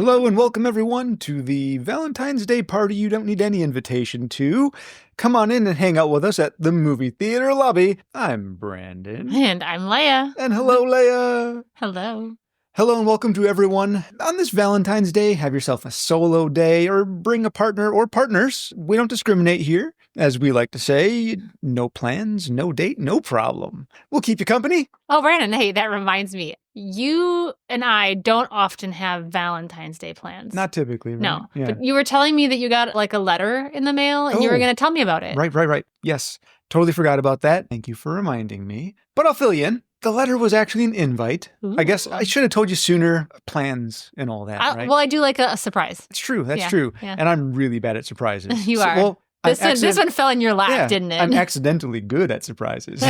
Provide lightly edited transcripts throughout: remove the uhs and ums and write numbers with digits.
Hello and welcome everyone to the Valentine's Day party you don't need any invitation to. Come on in and hang out with us at the movie theater lobby. I'm Brandon. And I'm Leia. And hello, Leia. Hello. Hello and welcome to everyone. On this Valentine's Day, have yourself a solo day or bring a partner or partners. We don't discriminate here. As we like to say, no plans, no date, no problem. We'll keep you company. Oh, Brandon, hey, that reminds me. You and I don't often have Valentine's Day plans. Not typically, right? No. Yeah. But you were telling me that you got like a letter in the mail and you were going to tell me about it. Right. Yes. Totally forgot about that. Thank you for reminding me. But I'll fill you in. The letter was actually an invite. Ooh. I guess I should have told you sooner. Plans and all that, right? Well, I do like a surprise. That's true. That's true. Yeah. And I'm really bad at surprises. You are. Well, this one fell in your lap, didn't it? I'm accidentally good at surprises.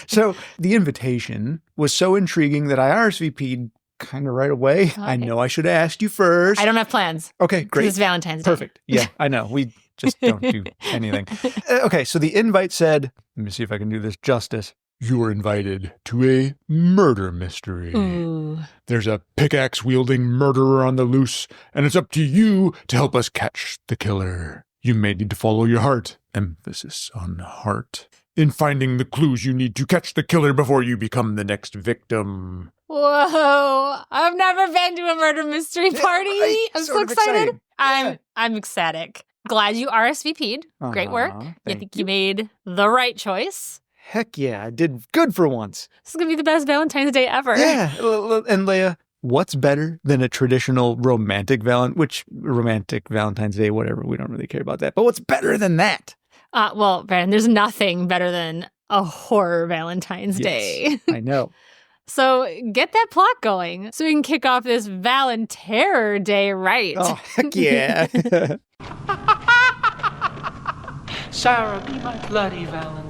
So the invitation was so intriguing that I RSVP'd kind of right away. Okay. I know I should have asked you first. I don't have plans. Okay, great. It's Valentine's Day. Perfect. Yeah, I know. We just don't do anything. Okay, so the invite said, let me see if I can do this justice. You are invited to a murder mystery. Ooh. There's a pickaxe-wielding murderer on the loose, and it's up to you to help us catch the killer. You may need to follow your heart, emphasis on heart, in finding the clues you need to catch the killer before you become the next victim. Whoa, I've never been to a murder mystery party. Right. I'm Sort so of excited. Yeah. I'm ecstatic. Glad you RSVP'd. Great work. I think you made the right choice. Heck yeah, I did good for once. This is going to be the best Valentine's Day ever. Yeah, and Leia, what's better than a traditional romantic Valentine's Day, whatever, we don't really care about that. But what's better than that? Well, Brandon, there's nothing better than a horror Valentine's Day. I know. So get that plot going so we can kick off this Valentine Day right. Oh, heck yeah. Sarah, be my bloody Valentine.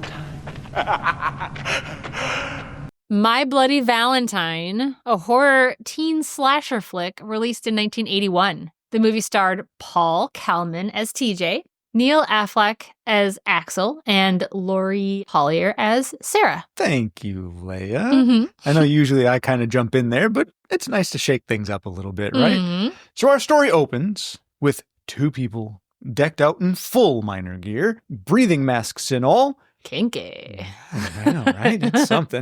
My Bloody Valentine, a horror teen slasher flick released in 1981. The movie starred Paul Kalman as TJ, Neil Affleck as Axel, and Laurie Hollier as Sarah. Thank you, Leia. Mm-hmm. I know usually I kind of jump in there, but it's nice to shake things up a little bit, right? Mm-hmm. So our story opens with two people decked out in full minor gear, breathing masks and all. Kinky. I know, right? It's something.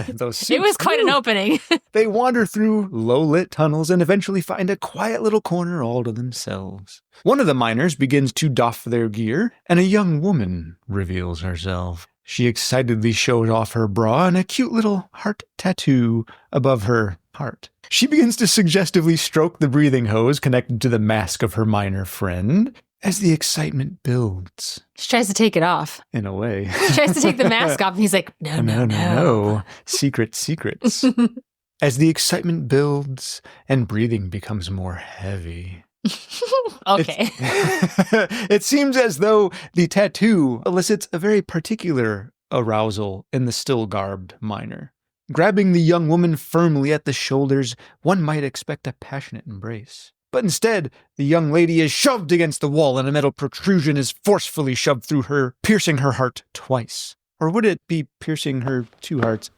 Those suits, it was quite an opening. They wander through low-lit tunnels and eventually find a quiet little corner all to themselves. One of the miners begins to doff their gear, and a young woman reveals herself. She excitedly shows off her bra and a cute little heart tattoo above her heart. She begins to suggestively stroke the breathing hose connected to the mask of her miner friend. As the excitement builds. She tries to take it off. In a way. She tries to take the mask off, and he's like, no. Secrets. As the excitement builds and breathing becomes more heavy. Okay. It seems as though the tattoo elicits a very particular arousal in the still-garbed miner. Grabbing the young woman firmly at the shoulders, one might expect a passionate embrace. But instead, the young lady is shoved against the wall and a metal protrusion is forcefully shoved through her, piercing her heart twice. Or would it be piercing her two hearts?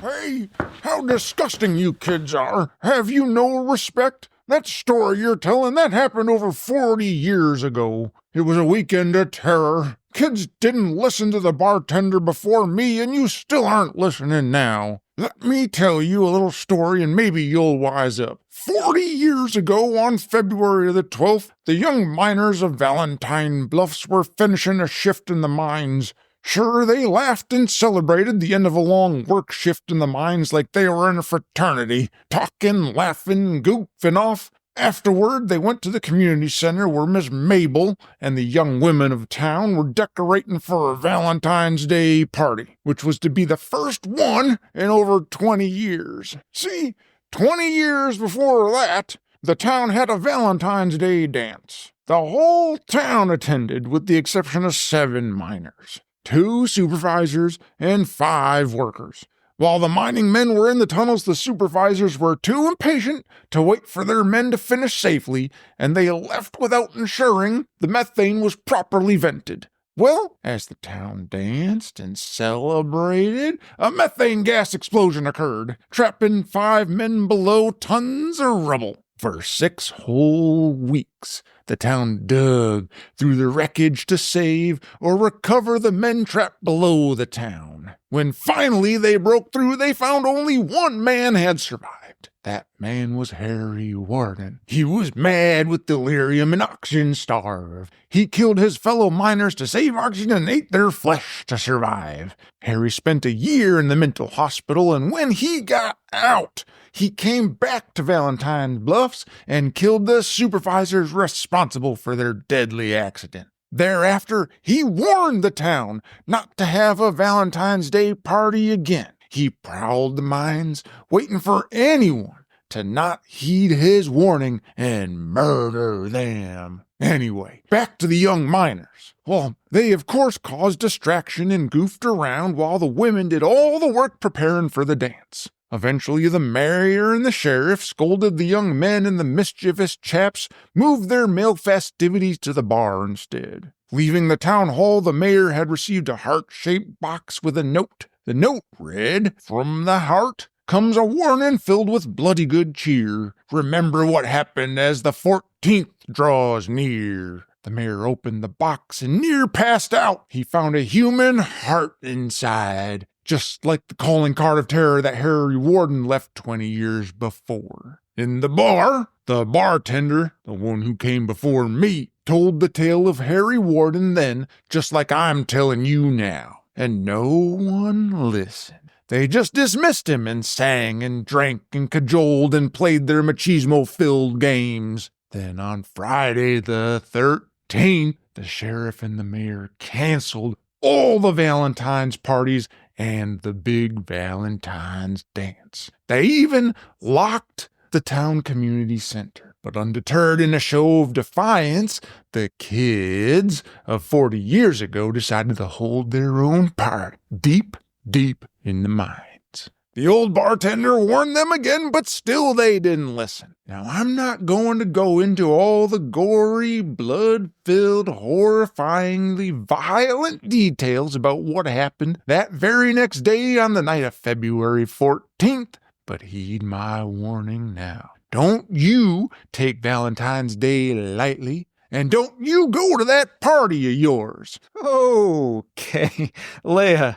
Hey, how disgusting you kids are. Have you no respect? That story you're telling, that happened over 40 years ago. It was a weekend of terror. Kids didn't listen to the bartender before me, and you still aren't listening now. Let me tell you a little story and maybe you'll wise up. 40 years ago, on February the 12th, the young miners of Valentine Bluffs were finishing a shift in the mines. Sure, they laughed and celebrated the end of a long work shift in the mines like they were in a fraternity, talking, laughing, goofing off. Afterward, they went to the community center where Miss Mabel and the young women of town were decorating for a Valentine's Day party, which was to be the first one in over 20 years. See, 20 years before that, the town had a Valentine's Day dance. The whole town attended, with the exception of 7 miners, 2 supervisors, and 5 workers. While the mining men were in the tunnels, the supervisors were too impatient to wait for their men to finish safely, and they left without ensuring the methane was properly vented. Well, as the town danced and celebrated, a methane gas explosion occurred, trapping 5 men below tons of rubble. For 6 whole weeks, the town dug through the wreckage to save or recover the men trapped below the town. When finally they broke through, they found only one man had survived. That man was Harry Warden. He was mad with delirium and oxygen starved. He killed his fellow miners to save oxygen and ate their flesh to survive. Harry spent a year in the mental hospital, and when he got out, he came back to Valentine's Bluffs and killed the supervisors responsible for their deadly accident. Thereafter, he warned the town not to have a Valentine's Day party again. He prowled the mines, waiting for anyone to not heed his warning and murder them. Anyway, back to the young miners. Well, they of course caused distraction and goofed around while the women did all the work preparing for the dance. Eventually, the mayor and the sheriff scolded the young men, and the mischievous chaps moved their male festivities to the bar instead. Leaving the town hall, the mayor had received a heart-shaped box with a note. The note read, "From the heart comes a warning filled with bloody good cheer. Remember what happened as the 14th draws near." The mayor opened the box and near passed out. He found a human heart inside, just like the calling card of terror that Harry Warden left 20 years before. In the bar, the bartender, the one who came before me, told the tale of Harry Warden then, just like I'm telling you now. And no one listened. They just dismissed him and sang and drank and cajoled and played their machismo-filled games. Then on Friday the 13th, the sheriff and the mayor canceled all the Valentine's parties and the big Valentine's dance. They even locked the town community center. But undeterred in a show of defiance, the kids of 40 years ago decided to hold their own party deep, deep in the mines. The old bartender warned them again, but still they didn't listen. Now, I'm not going to go into all the gory, blood-filled, horrifyingly violent details about what happened that very next day on the night of February 14th, but heed my warning now. Don't you take Valentine's Day lightly, and don't you go to that party of yours. Okay. Leia,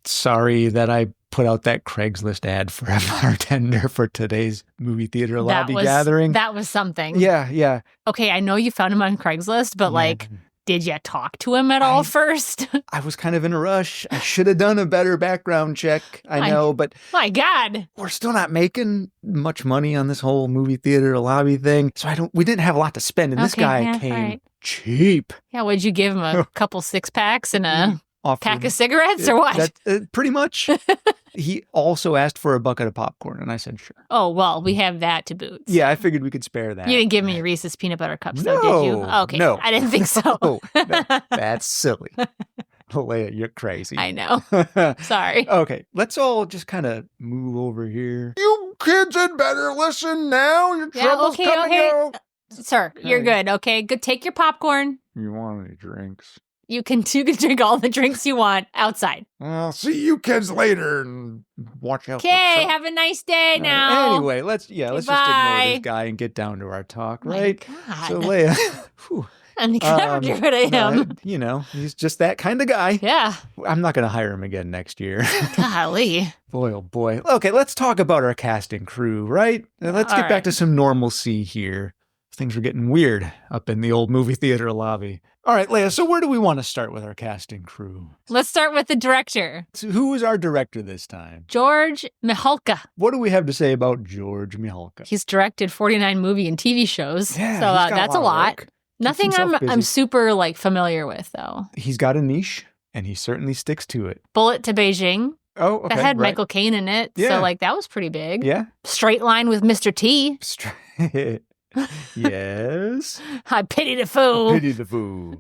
sorry that I put out that Craigslist ad for a bartender for today's movie theater lobby gathering. That was something. Yeah. Okay, I know you found him on Craigslist, but did you talk to him at all first? I was kind of in a rush. I should have done a better background check. I know, but my God, we're still not making much money on this whole movie theater lobby thing. So we didn't have a lot to spend, and this guy came cheap. Yeah, would you give him a couple 6-packs and a pack of cigarettes or what? Pretty much. He also asked for a bucket of popcorn, and I said, sure. Oh, well, we have that to boot. Yeah, I figured we could spare that. You didn't give me Reese's peanut butter cups, though, did you? Okay, no. I didn't think so. No, that's silly. Leia, you're crazy. I know. Sorry. Okay, let's all just kind of move over here. You kids had better listen now. Your trouble's coming out. Sir, you're good, okay? Good. Take your popcorn. You want any drinks? You can drink all the drinks you want outside. I'll see you kids later and watch out. Okay, have a nice day now. Anyway, let's just ignore this guy and get down to our talk, right? God. So Leia, I can never get rid of him. He's just that kind of guy. Yeah. I'm not going to hire him again next year. Golly. Boy, oh boy. Okay, let's talk about our cast and crew, right? Let's get back to some normalcy here. Things are getting weird up in the old movie theater lobby. All right, Leia, so where do we want to start with our cast and crew? Let's start with the director. So who is our director this time? George Mihalka. What do we have to say about George Mihalka? He's directed 49 movie and TV shows. Yeah, so that's a lot. Nothing I'm super familiar with, though. He's got a niche, and he certainly sticks to it. Bullet to Beijing. Oh, okay. That had Michael Caine in it. Yeah. So that was pretty big. Yeah. Straight Line with Mr. T. Yes. I pity the fool. Pity the fool.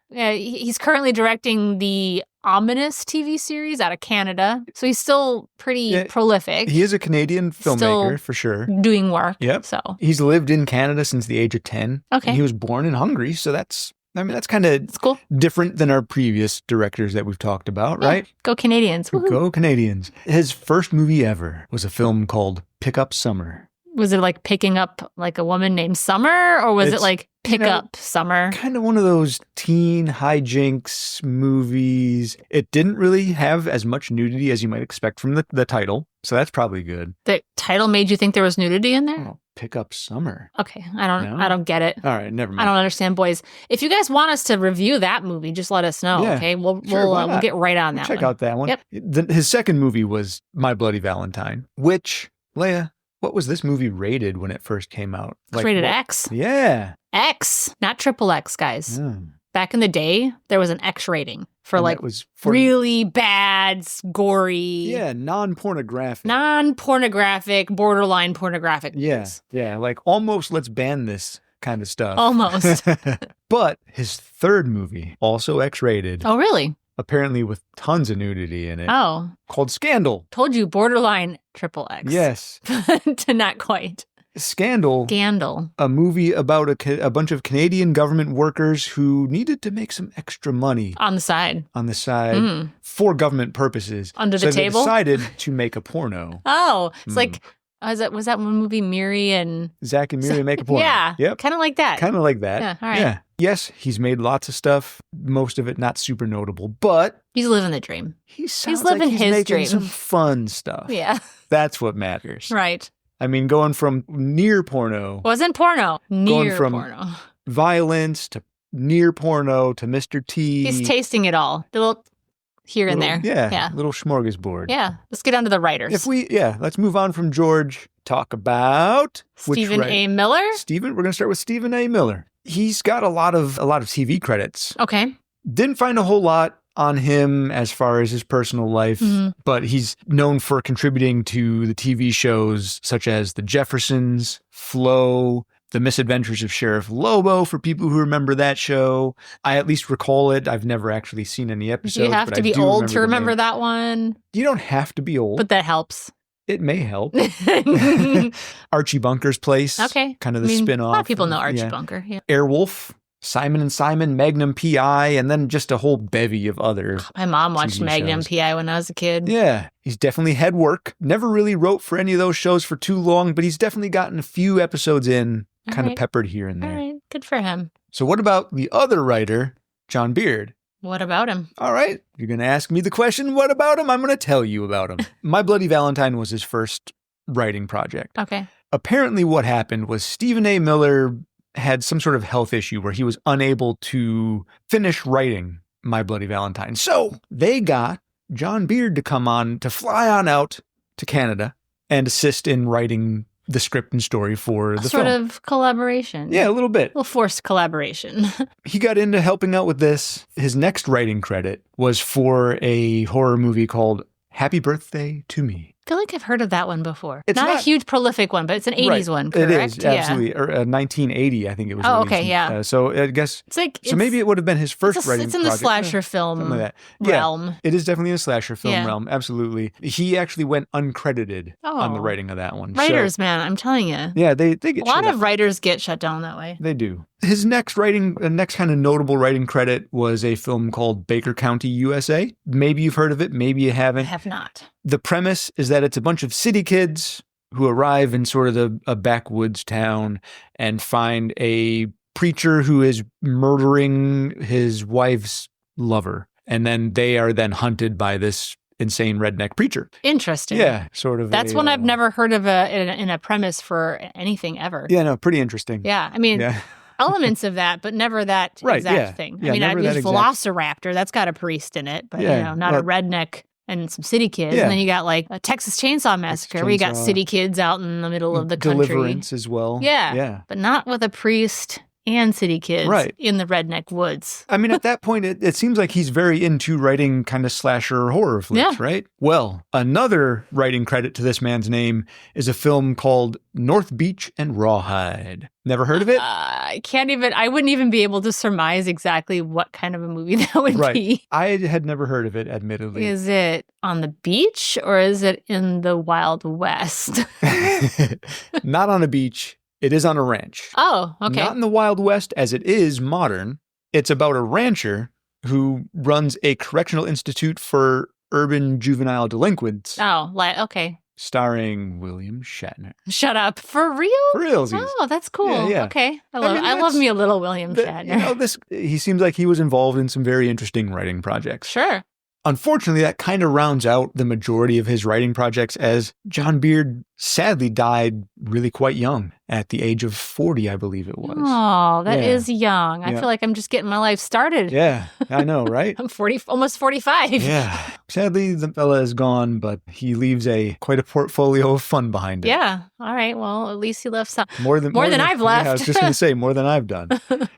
Yeah, he's currently directing the Ominous TV series out of Canada. So he's still pretty prolific. He is a Canadian filmmaker, for sure. Doing work. Yep. So he's lived in Canada since the age of 10. Okay. He was born in Hungary, so that's kind of cool. Different than our previous directors that we've talked about, right? Go Canadians. Woo-hoo. Go Canadians. His first movie ever was a film called Pick Up Summer. Was it like picking up like a woman named Summer, or was it It's, like pick up Summer? Kind of one of those teen hijinks movies. It didn't really have as much nudity as you might expect from the title, so that's probably good. The title made you think there was nudity in there? Oh, pick up Summer. Okay, I don't get it. All right, never mind. I don't understand, boys. If you guys want us to review that movie, just let us know. Yeah, Okay, we'll sure, get right on that. Check one. out that one. Yep. His second movie was My Bloody Valentine, which, Leia, what was this movie rated when it first came out? It's rated X. Yeah. X, not triple X, guys. Yeah. Back in the day, there was an X rating for And like that was for, really bad, gory, yeah, non-pornographic. non-pornographic, borderline pornographic movies. Yeah, like almost let's ban this kind of stuff. Almost. But his third movie, also X-rated, Oh, really? apparently with tons of nudity in it, Oh. called Scandal. Told you, borderline triple X. Yes. To not quite. Scandal. Scandal. A movie about a bunch of Canadian government workers who needed to make some extra money On the side. for government purposes. Under the table? They decided to make a porno. Oh, it's like, was that one movie, Miri and... Zach and Miri make a porno. Yeah. Yep. Kind of like that. Kind of like that. Yeah, all right. Yeah. Yes, he's made lots of stuff. Most of it not super notable, but He's living the dream. he's living he's his making dream. some fun stuff. Yeah. That's what matters. Right. I mean, going from near porno, Wasn't porno. Near from- porno. violence to near porno to Mr. T. He's tasting it all. The little here and Little- there. Yeah. Yeah. Little smorgasbord. Yeah. Let's get on to the writers. Let's move on from George. Talk about Stephen A. Miller. We're going to start with Stephen A. Miller. He's got a lot of TV credits. Okay. Didn't find a whole lot on him as far as his personal life, but he's known for contributing to the TV shows such as The Jeffersons, Flo, The Misadventures of Sheriff Lobo, for people who remember that show. I at least recall it. I've never actually seen any episodes. Do you have but to I be do old to remember the name. that one? You don't have to be old. But that helps. It may help. Archie Bunker's Place. Okay. Kind of the I mean, spin-off. A lot of people know Archie yeah. Bunker. Yeah. Airwolf, Simon and Simon, Magnum P.I., and then just a whole bevy of other. My mom watched TV Magnum shows. P.I. when I was a kid. Yeah, he's definitely had work. Never really wrote for any of those shows for too long, but he's definitely gotten a few episodes in, All kind of right. peppered here and All there. right. Good for him. So what about the other writer, John Beard? What about him? All right, you're going to ask me the question, what about him? I'm going to tell you about him. My Bloody Valentine was his first writing project. Okay. Apparently what happened was Stephen A. Miller had some sort of health issue where he was unable to finish writing My Bloody Valentine. So they got John Beard to come on, to fly on out to Canada and assist in writing the script and story for the Sort film. of collaboration. Yeah, a little bit. A little forced collaboration. He got into helping out with this. His next writing credit was for a horror movie called Happy Birthday to Me. I feel like I've heard of that one before. It's not a not- huge prolific one, but it's an 80s Right. one, correct? It is, absolutely. Or 1980, I think it was Oh, released. okay, yeah. So I guess, It's like so maybe it would have been his first writing it's in the project. slasher film Something like that. realm. Yeah, it is definitely in the slasher film Yeah. realm, absolutely. He actually went uncredited on the Oh. writing of that one. Writers, man, I'm telling you. Yeah, they get A lot shut of up. writers get shut down that way. They do. His next kind of notable writing credit was a film called Baker County, USA. Maybe you've heard of it, maybe you I haven't. have not. The premise is that it's a bunch of city kids who arrive in sort of a backwoods town and find a preacher who is murdering his wife's lover. And then they are then hunted by this insane redneck preacher. Interesting. Yeah, sort of. That's one I've never heard of in a premise for anything ever. Yeah, no, pretty interesting. Yeah, I mean, Yeah. elements of that, but never that Right, exact yeah. thing. Yeah, I mean, never that there's exact- Velociraptor, that's got a priest in it, but Yeah, not a well- redneck and some city kids. Yeah. And then you got like a Texas Chainsaw Massacre, where you got Chainsaw. city kids out in the middle of the country. Deliverance as well. Yeah. Yeah. But not with a priest and city kids Right. in the redneck woods. I mean, at that point, it seems like he's very into writing kind of slasher horror flicks, Yeah. right? Well, another writing credit to this man's name is a film called North Beach and Rawhide. Never heard of it? I wouldn't even be able to surmise exactly what kind of a movie that would Right. be. I had never heard of it, admittedly. Is it on the beach or is it in the Wild West? Not on a beach. It is on a ranch. Oh, okay. Not in the Wild West as it is modern. It's about a rancher who runs a correctional institute for urban juvenile delinquents. Oh, okay. starring William Shatner. Shut up. For real? For realsies. Oh, that's cool. Yeah. Okay. I mean, love that's- me a little William Shatner. He seems like he was involved in some very interesting writing projects. Sure. Unfortunately, that kind of rounds out the majority of his writing projects, as John Beard sadly died really quite young, at the age of 40, I believe it was. Oh, that Yeah. is young. I Yeah. feel like I'm just getting my life started. Yeah, I know, right? I'm almost 45. Yeah. Sadly, the fella is gone, but he leaves quite a portfolio of fun behind him. Yeah. All right. Well, at least he left some. More than I've left. Yeah, I was just going to say, more than I've done.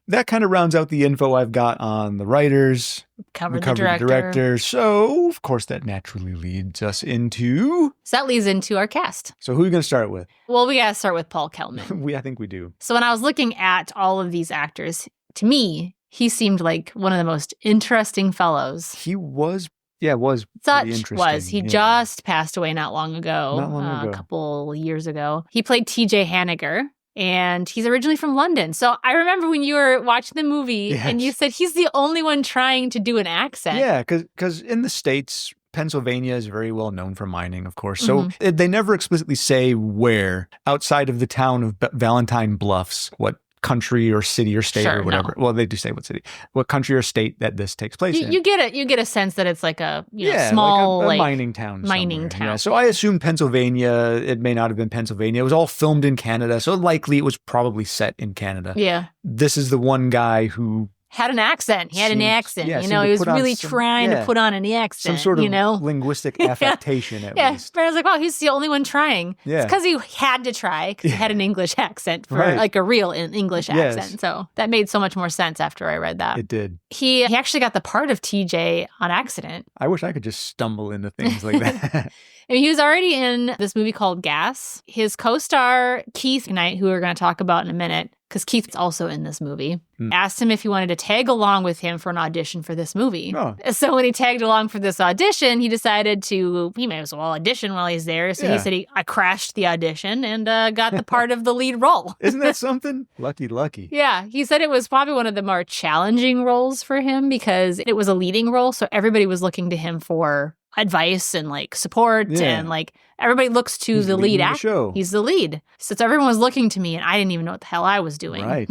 That kind of rounds out the info I've got on the writers, Covered the the director. So, of course, that naturally leads us into... So that leads into our cast. So who are you going to start with? Well, we got to start with Paul Kelman. I think we do. So when I was looking at all of these actors, to me, he seemed like one of the most interesting fellows. He was, was Such pretty interesting. was. He Yeah. just passed away not long ago. Not long ago. A couple years ago. He played TJ Hanniger. And he's originally from London. So I remember when you were watching the movie and you said he's the only one trying to do an accent. Yeah, because in the States, Pennsylvania is very well known for mining, of course. So they never explicitly say where, outside of the town of Valentine Bluffs, what country or city or state or whatever. No. Well, they do say what city, what country or state that this takes place in. You get a sense that it's like a small like a mining town. Mining town. Yeah. So I assume Pennsylvania. It may not have been Pennsylvania. It was all filmed in Canada, so likely it was probably set in Canada. Yeah. This is the one guy who had an accent. He had an accent. Yeah, he was really trying to put on an accent. Some sort of linguistic affectation at least. But I was like, wow, he's the only one trying. Yeah. It's because he had to try, because he had an English accent, for like a real English accent. So that made so much more sense after I read that. It did. He actually got the part of TJ on accident. I wish I could just stumble into things like that. I mean, he was already in this movie called Gas. His co-star, Keith Knight, who we're going to talk about in a minute, because Keith's also in this movie, asked him if he wanted to tag along with him for an audition for this movie. Oh. So when he tagged along for this audition, he decided he may as well audition while he's there. So he said, I crashed the audition and got the part of the lead role. Isn't that something? Lucky. Yeah. He said it was probably one of the more challenging roles for him because it was a leading role. So everybody was looking to him for advice and support and everybody looks to the lead actor. He's the lead. So everyone was looking to me and I didn't even know what the hell I was doing. Right.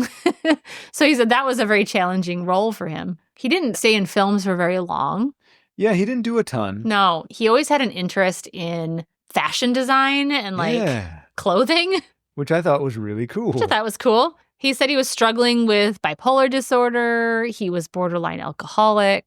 So he said that was a very challenging role for him. He didn't stay in films for very long. Yeah, he didn't do a ton. No, he always had an interest in fashion design and clothing. Which I thought was really cool. Which I thought was cool. He said he was struggling with bipolar disorder. He was borderline alcoholic.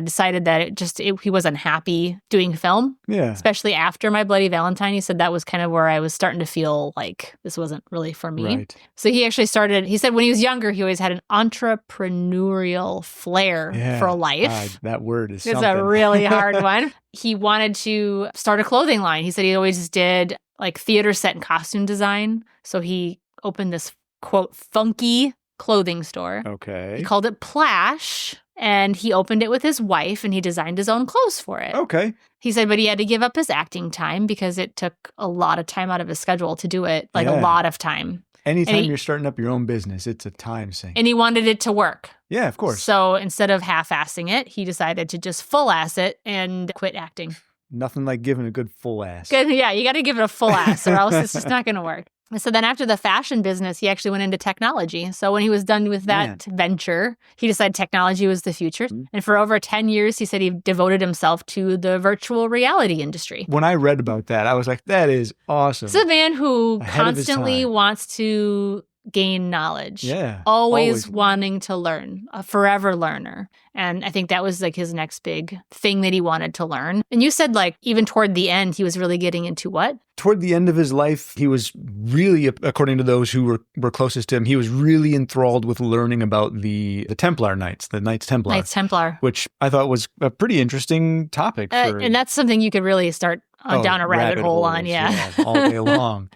Decided that he was unhappy doing film. Yeah. Especially after My Bloody Valentine. He said that was kind of where I was starting to feel like this wasn't really for me. Right. So he actually he said when he was younger, he always had an entrepreneurial flair for life. That word is It's a really hard one. He wanted to start a clothing line. He said he always did theater set and costume design. So he opened this quote, funky clothing store. Okay. He called it Plash, and he opened it with his wife, and he designed his own clothes for it. Okay. He said, but he had to give up his acting time because it took a lot of time out of his schedule to do it, a lot of time. Anytime you're starting up your own business, it's a time sink. And he wanted it to work. Yeah, of course. So instead of half-assing it, he decided to just full-ass it and quit acting. Nothing like giving a good full ass. Good, yeah, you got to give it a full ass or else it's just not going to work. So then after the fashion business, he actually went into technology. So when he was done with that venture, he decided technology was the future. And for over 10 years, he said he devoted himself to the virtual reality industry. When I read about that, I was like, that is awesome. It's a man who Ahead of his constantly time. wants to gain knowledge. Yeah. Always wanting to learn, a forever learner. And I think that was his next big thing that he wanted to learn. And you said even toward the end, he was really getting into what? Toward the end of his life, he was really, according to those who were closest to him, he was really enthralled with learning about the Templar Knights, the Knights Templar. Knights Templar. Which I thought was a pretty interesting topic. And that's something you could really start down a rabbit hole on, all day long.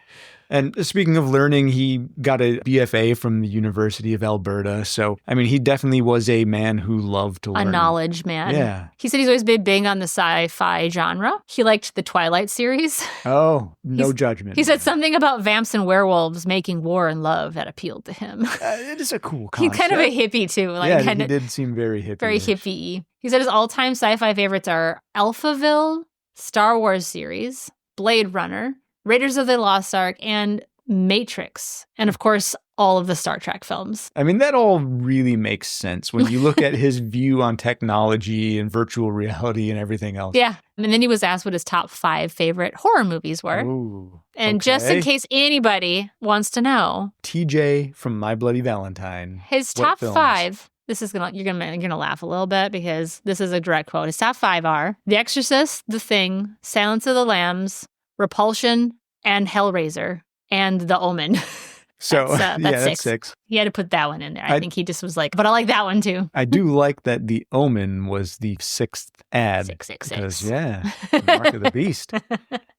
And speaking of learning, he got a BFA from the University of Alberta. So, I mean, he definitely was a man who loved to learn. A knowledge man. Yeah. He said he's always been big on the sci-fi genre. He liked the Twilight series. Oh, no judgment. He said something about vamps and werewolves making war and love that appealed to him. It is a cool concept. He's kind of a hippie, too. He did seem very hippie. Very hippie-y. He said his all-time sci-fi favorites are Alphaville, Star Wars series, Blade Runner, Raiders of the Lost Ark, and Matrix. And of course, all of the Star Trek films. I mean, that all really makes sense when you look at his view on technology and virtual reality and everything else. Yeah. And then he was asked what his top 5 favorite horror movies were. Ooh, and just in case anybody wants to know, TJ from My Bloody Valentine. His What top films? 5, this is you're gonna laugh a little bit because this is a direct quote. His top 5 are The Exorcist, The Thing, Silence of the Lambs, Repulsion, and Hellraiser, and The Omen. So that's 6. He had to put that one in there. I think he just was like, but I like that one too. I do like that The Omen was the 6th ad. 666. Because, Mark of the Beast.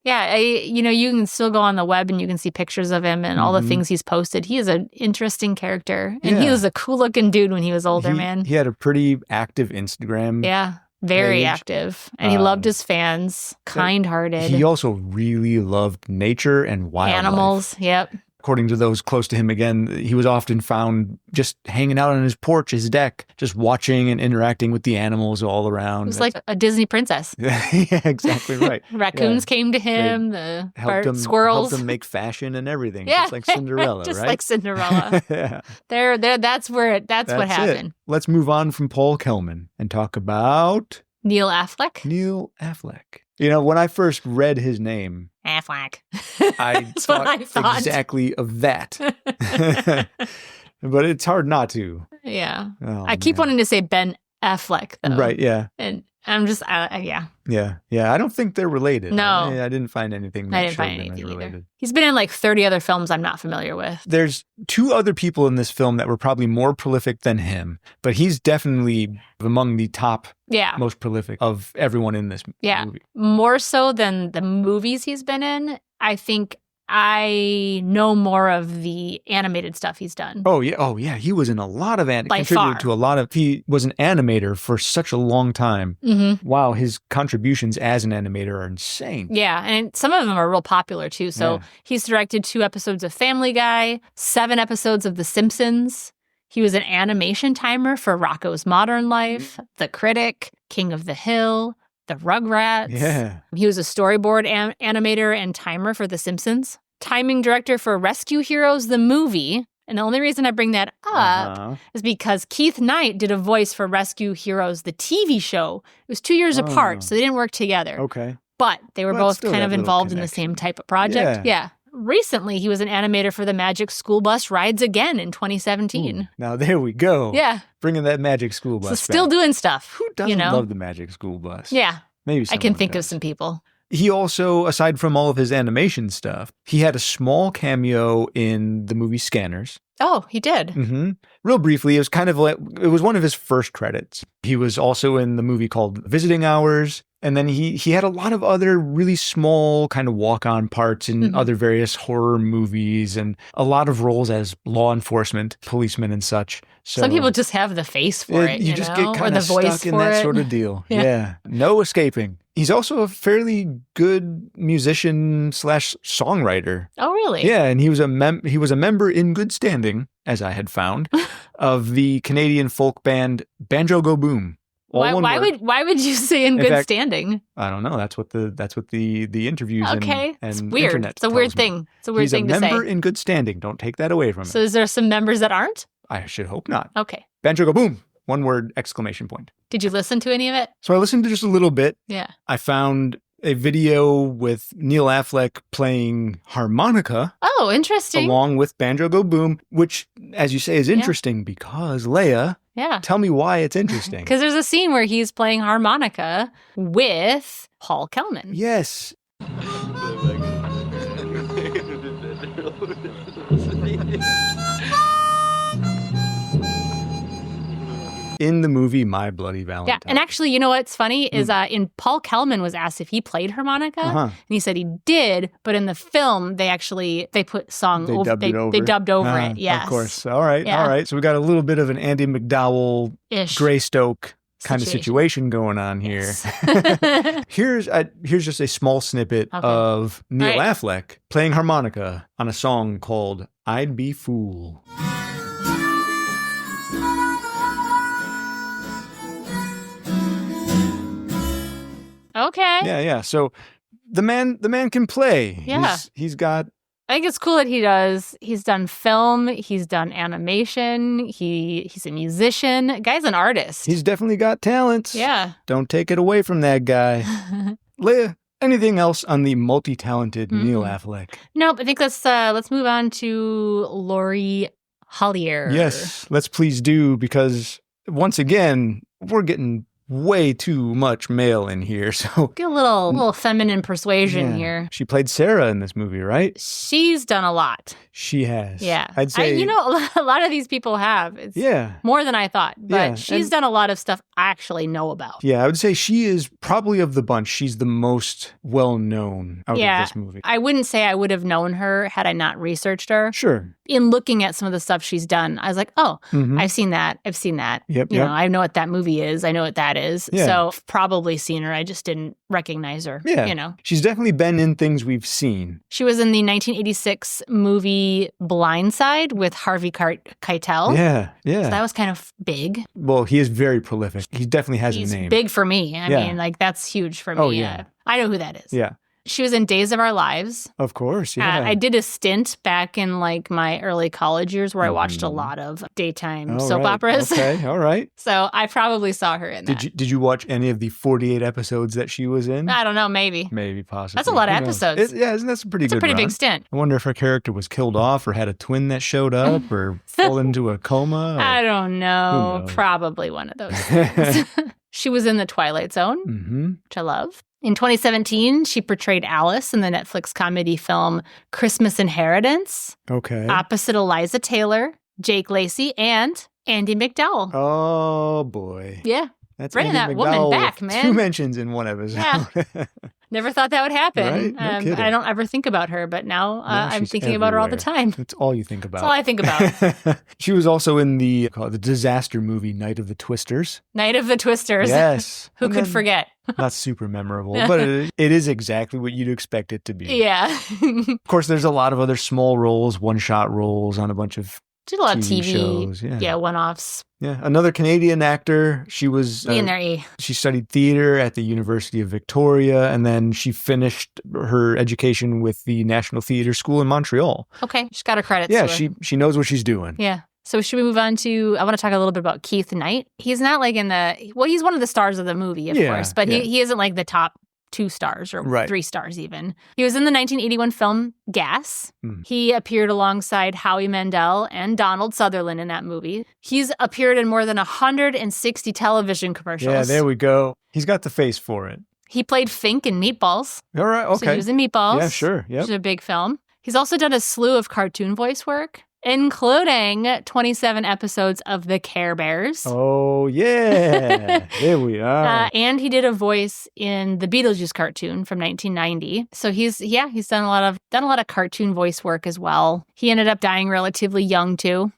Yeah, you can still go on the web and you can see pictures of him and all the things he's posted. He is an interesting character. And he was a cool looking dude when he was older, man. He had a pretty active Instagram. Yeah, very page. active. And he loved his fans, kind-hearted. He also really loved nature and wildlife. Animals, yep. According to those close to him, again, he was often found just hanging out on his porch, his deck, just watching and interacting with the animals all around. He was like a Disney princess. Yeah, exactly right. Raccoons came to him, squirrels. Helped him make fashion and everything. Yeah. Just like Cinderella, just right? like Cinderella. Yeah. That's what happened. It. Let's move on from Paul Kelman and talk about Neil Affleck. Neil Affleck. When I first read his name, Affleck. I thought exactly of that. But it's hard not to. Yeah. Oh, I keep wanting to say Ben Affleck, though. Right, yeah. And I'm just, yeah. Yeah. I don't think they're related. No. I didn't find anything that I didn't find showed them anything as either. related. He's been in like 30 other films I'm not familiar with. There's 2 other people in this film that were probably more prolific than him, but he's definitely among the top most prolific of everyone in this movie. More so than the movies he's been in. I think I know more of the animated stuff he's done. Oh yeah. He was in a lot of By far. to a lot of. He was an animator for such a long time. Mm-hmm. Wow, his contributions as an animator are insane. Yeah, and some of them are real popular too. So he's directed 2 episodes of Family Guy, 7 episodes of The Simpsons. He was an animation timer for Rocko's Modern Life, The Critic, King of the Hill, The Rugrats. Yeah. He was a storyboard animator and timer for The Simpsons. Timing director for Rescue Heroes, the movie. And the only reason I bring that up is because Keith Knight did a voice for Rescue Heroes, the TV show. It was 2 years apart, so they didn't work together. Okay. But they were both kind of involved in the connection. same type of project. Yeah. Recently, he was an animator for the Magic School Bus Rides Again in 2017. Ooh, now there we go. Yeah. Bringing that Magic School Bus So still back. doing stuff. Who doesn't love the Magic School Bus? Yeah. Maybe I can someone think of does. some people. He also, aside from all of his animation stuff, he had a small cameo in the movie Scanners. Oh, he did. Mm-hmm. Real briefly, it was kind of like, it was one of his first credits. He was also in the movie called Visiting Hours. And then he had a lot of other really small kind of walk-on parts in other various horror movies and a lot of roles as law enforcement, policemen and such. So Some people just have the face for it, you just know? get Or kind the of voice stuck in for that it. sort of deal. Yeah. Yeah. No escaping. He's also a fairly good musician / songwriter. Oh, really? Yeah, and he was a member in good standing, as I had found, of the Canadian folk band Banjo Go Boom. Why would you say in good standing? I don't know. That's what the interviews Okay, and it's weird. internet It's a weird tells me. thing. It's a weird thing to He's a say. member in good standing. Don't take that away from him. So is there some members that aren't? I should hope not. Okay. Banjo Go Boom. One word, exclamation point. Did you listen to any of it? So I listened to just a little bit. Yeah. I found a video with Neil Affleck playing harmonica Oh, interesting. along with Banjo Go Boom, which, as you say, is interesting because Leia, Yeah. tell me why it's interesting. Because there's a scene where he's playing harmonica with Paul Kelman. Yes. In the movie My Bloody Valentine. Yeah, and actually, you know what's funny is in Paul Kelman was asked if he played harmonica, and he said he did, but in the film they put song They over, dubbed it over. They dubbed over it. Yes, Of course. All right. Yeah. All right. So we got a little bit of an Andy McDowell, Ish. Greystoke kind of situation going on here. Yes. Here's just a small snippet of Neil All right. Affleck playing harmonica on a song called I'd Be Fool. Okay. Yeah. So the man can play. Yeah. He's got. I think it's cool that he's done film, he's done animation, he's a musician. Guy's an artist. He's definitely got talents. Yeah. Don't take it away from that guy. Leia, anything else on the multi-talented Neil Affleck? Nope, I think let's move on to Lori Hollier. Yes, let's please do, because once again, we're getting way too much male in here. So Get a little feminine persuasion here. She played Sarah in this movie, right? She's done a lot. She has. Yeah. I'd say. A lot of these people have. It's more than I thought. But she's done a lot of stuff I actually know about. Yeah, I would say she is probably of the bunch. She's the most well-known out of this movie. I wouldn't say I would have known her had I not researched her. Sure. In looking at some of the stuff she's done, I was like, oh, I've seen that. I've seen that. Yep, you know, I know what that movie is. I know what that is. Yeah. So I've probably seen her. I just didn't recognize her. Yeah. You know. She's definitely been in things we've seen. She was in the 1986 movie Blindside with Harvey Keitel. Yeah, yeah. So that was kind of big. Well, he is very prolific. He definitely has He's a name. big for me. I mean, like, that's huge for me. Oh, yeah. I know who that is. Yeah. She was in Days of Our Lives. Of course, yeah. I did a stint back in like my early college years where I watched a lot of daytime soap operas. Okay, all right. So I probably saw her in that. Did you watch any of the 48 episodes that she was in? I don't know, maybe. Maybe, possibly. That's a lot of Who knows? episodes. Isn't that a pretty good run? Big stint. I wonder if her character was killed off or had a twin that showed up or fell into a coma. I don't know. Probably one of those things. She was in The Twilight Zone, which I love. In 2017, she portrayed Alice in the Netflix comedy film Christmas Inheritance. Okay. Opposite Eliza Taylor, Jake Lacey, and Andie MacDowell. Oh, boy. Yeah. That's bringing Andie that woman MacDowell back, with man. 2 mentions in one episode. Yeah. Never thought that would happen. Right? No kidding. I don't ever think about her, but now I'm she's thinking about her all the everywhere. time. That's all you think about. That's all I think about. She was also in the disaster movie Night of the Twisters. Night of the Twisters. Yes. Who And could then- forget? Not super memorable, but it is exactly what you'd expect it to be. Yeah. Of course, there's a lot of other small roles, one-shot roles on a bunch of Did a lot of TV TV shows. Yeah. one-offs. Yeah. Another Canadian actor. She was... Me and their E. She studied theater at the University of Victoria, and then she finished her education with the National Theatre School in Montreal. Okay. She's got her credits. Yeah, to her. she knows what she's doing. Yeah. So should we move on to, I want to talk a little bit about Keith Knight. He's not like he's one of the stars of the movie, of course, but he isn't like the top 2 stars or 3 stars even. He was in the 1981 film Gas. He appeared alongside Howie Mandel and Donald Sutherland in that movie. He's appeared in more than 160 television commercials. Yeah, there we go. He's got the face for it. He played Fink in Meatballs. All right, okay. So he was in Meatballs. Yeah, sure. Yep. Which is a big film. He's also done a slew of cartoon voice work, including 27 episodes of The Care Bears. Oh, yeah. There we are. And he did a voice in the Beetlejuice cartoon from 1990. So he's done a lot of cartoon voice work as well. He ended up dying relatively young too.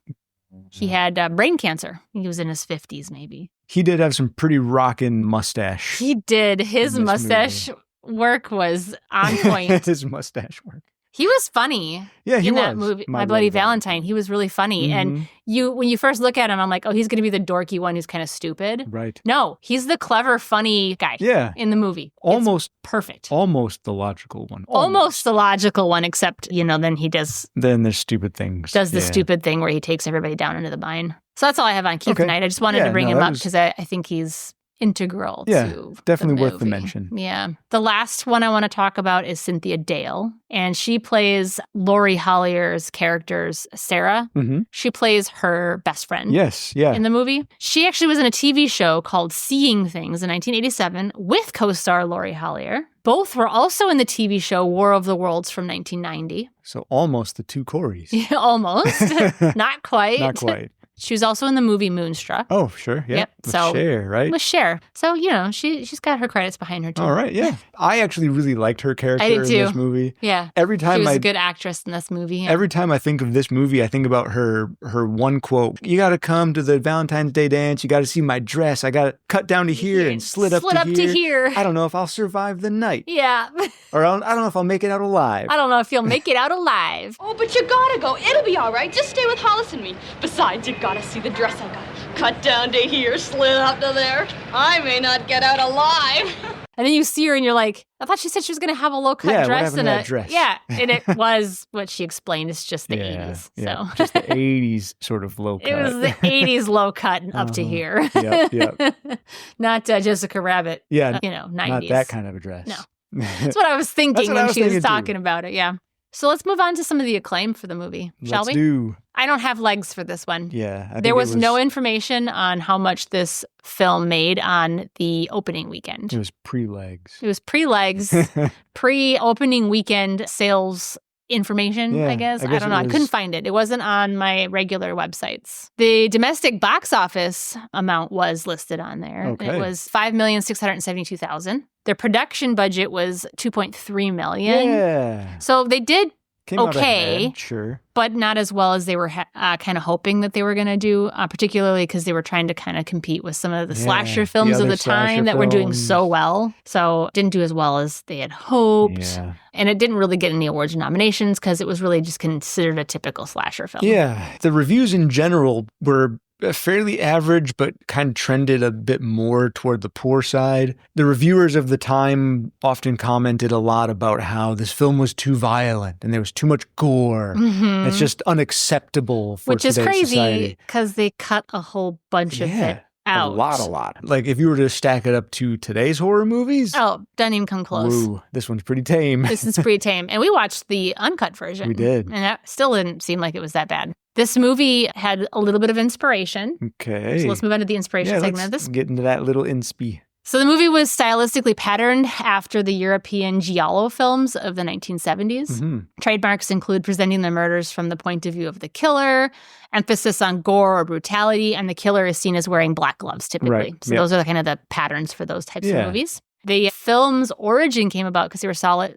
He had brain cancer. He was in his 50s maybe. He did have some pretty rockin' mustache. He did. His in this mustache work was on point. His mustache work. He was funny. Yeah, he in was. that movie, My Bloody Valentine. He was really funny. And when you first look at him, I'm like, oh, he's going to be the dorky one who's kind of stupid. Right. No, he's the clever, funny guy. Yeah. In the movie. Almost it's perfect. Almost the logical one. Almost the logical one, except, then he Then there's stupid things. Does the stupid thing where he takes everybody down into the mine. So that's all I have on Keith Knight. I just wanted to bring him up because I think he's integral to definitely the worth the movie. mention. Yeah. The last one I want to talk about is Cynthia Dale, and she plays Lori Hollier's character's Sarah. She plays her best friend. Yes, yeah. In the movie. She actually was in a TV show called Seeing Things in 1987 with co-star Lori Hollier. Both were also in the TV show War of the Worlds from 1990. So almost the 2 Corys. Yeah, almost. Not quite. Not quite. She was also in the movie Moonstruck. Oh, sure. Yeah. Yep. With Cher, right? With Cher. So, she's got her credits behind her, too. All right. Yeah. I actually really liked her character in this movie. Yeah. Every time she was a good actress in this movie. Yeah. Every time I think of this movie, I think about her one quote. You got to come to the Valentine's Day dance. You got to see my dress. I got to cut down to here and slit up to here. I don't know if I'll survive the night. Yeah. Or I don't know if I'll make it out alive. I don't know if you'll make it out alive. Oh, but you gotta go. It'll be all right. Just stay with Hollis and me. Besides, you gotta see the dress I got. Cut down to here, slit up to there. I may not get out alive. And then you see her and you're like, I thought she said she was going to have a low-cut Yeah, what dress. happened to that dress? Yeah, and it was what she explained. It's just the 80s. Yeah, So just the 80s sort of low cut. it was the 80s low-cut and up to here. Yep. Not Jessica Rabbit, Yeah, 90s. not that kind of a dress. No. That's what I was thinking what I when was she was thinking, too. talking about it, yeah. So let's move on to some of the acclaim for the movie, shall Let's we? do. I don't have legs for this one. Yeah. I think There it was no information on how much this film made on the opening weekend. It was pre-legs. It was pre-legs, pre-opening weekend sales information, Yeah, I guess. I I guess don't it know. I couldn't was- find it. It wasn't on my regular websites. The domestic box office amount was listed on there. Okay. It was $5,672,000. Their production budget was $2.3 million. Yeah. So they did Came out okay. ahead, sure. but not as well as they were kind of hoping that they were going to do, particularly because they were trying to kind of compete with some of the Yeah, slasher films the of other the time slasher that were doing films. so well. So didn't do as well as they had hoped. Yeah. And it didn't really get any awards or nominations because it was really just considered a typical slasher film. Yeah. The reviews in general were fairly average, but kind of trended a bit more toward the poor side. The reviewers of the time often commented a lot about how this film was too violent and there was too much gore. Mhm. It's just unacceptable for Which is today's crazy society. because they cut a whole bunch of Yeah, it out. A lot. Like if you were to stack it up to today's horror movies, Oh, doesn't even come close. woo, this one's pretty tame. This is pretty tame. And we watched the uncut version. We did. And that still didn't seem like it was that bad. This movie had a little bit of inspiration. Okay. So let's move on to the inspiration segment of let's this. get into that little inspi. So the movie was stylistically patterned after the European giallo films of the 1970s. Mm-hmm. Trademarks include presenting the murders from the point of view of the killer, emphasis on gore or brutality, and the killer is seen as wearing black gloves typically. Right. So Yep. those are kind of the patterns for those types Yeah. of movies. The film's origin came about because they were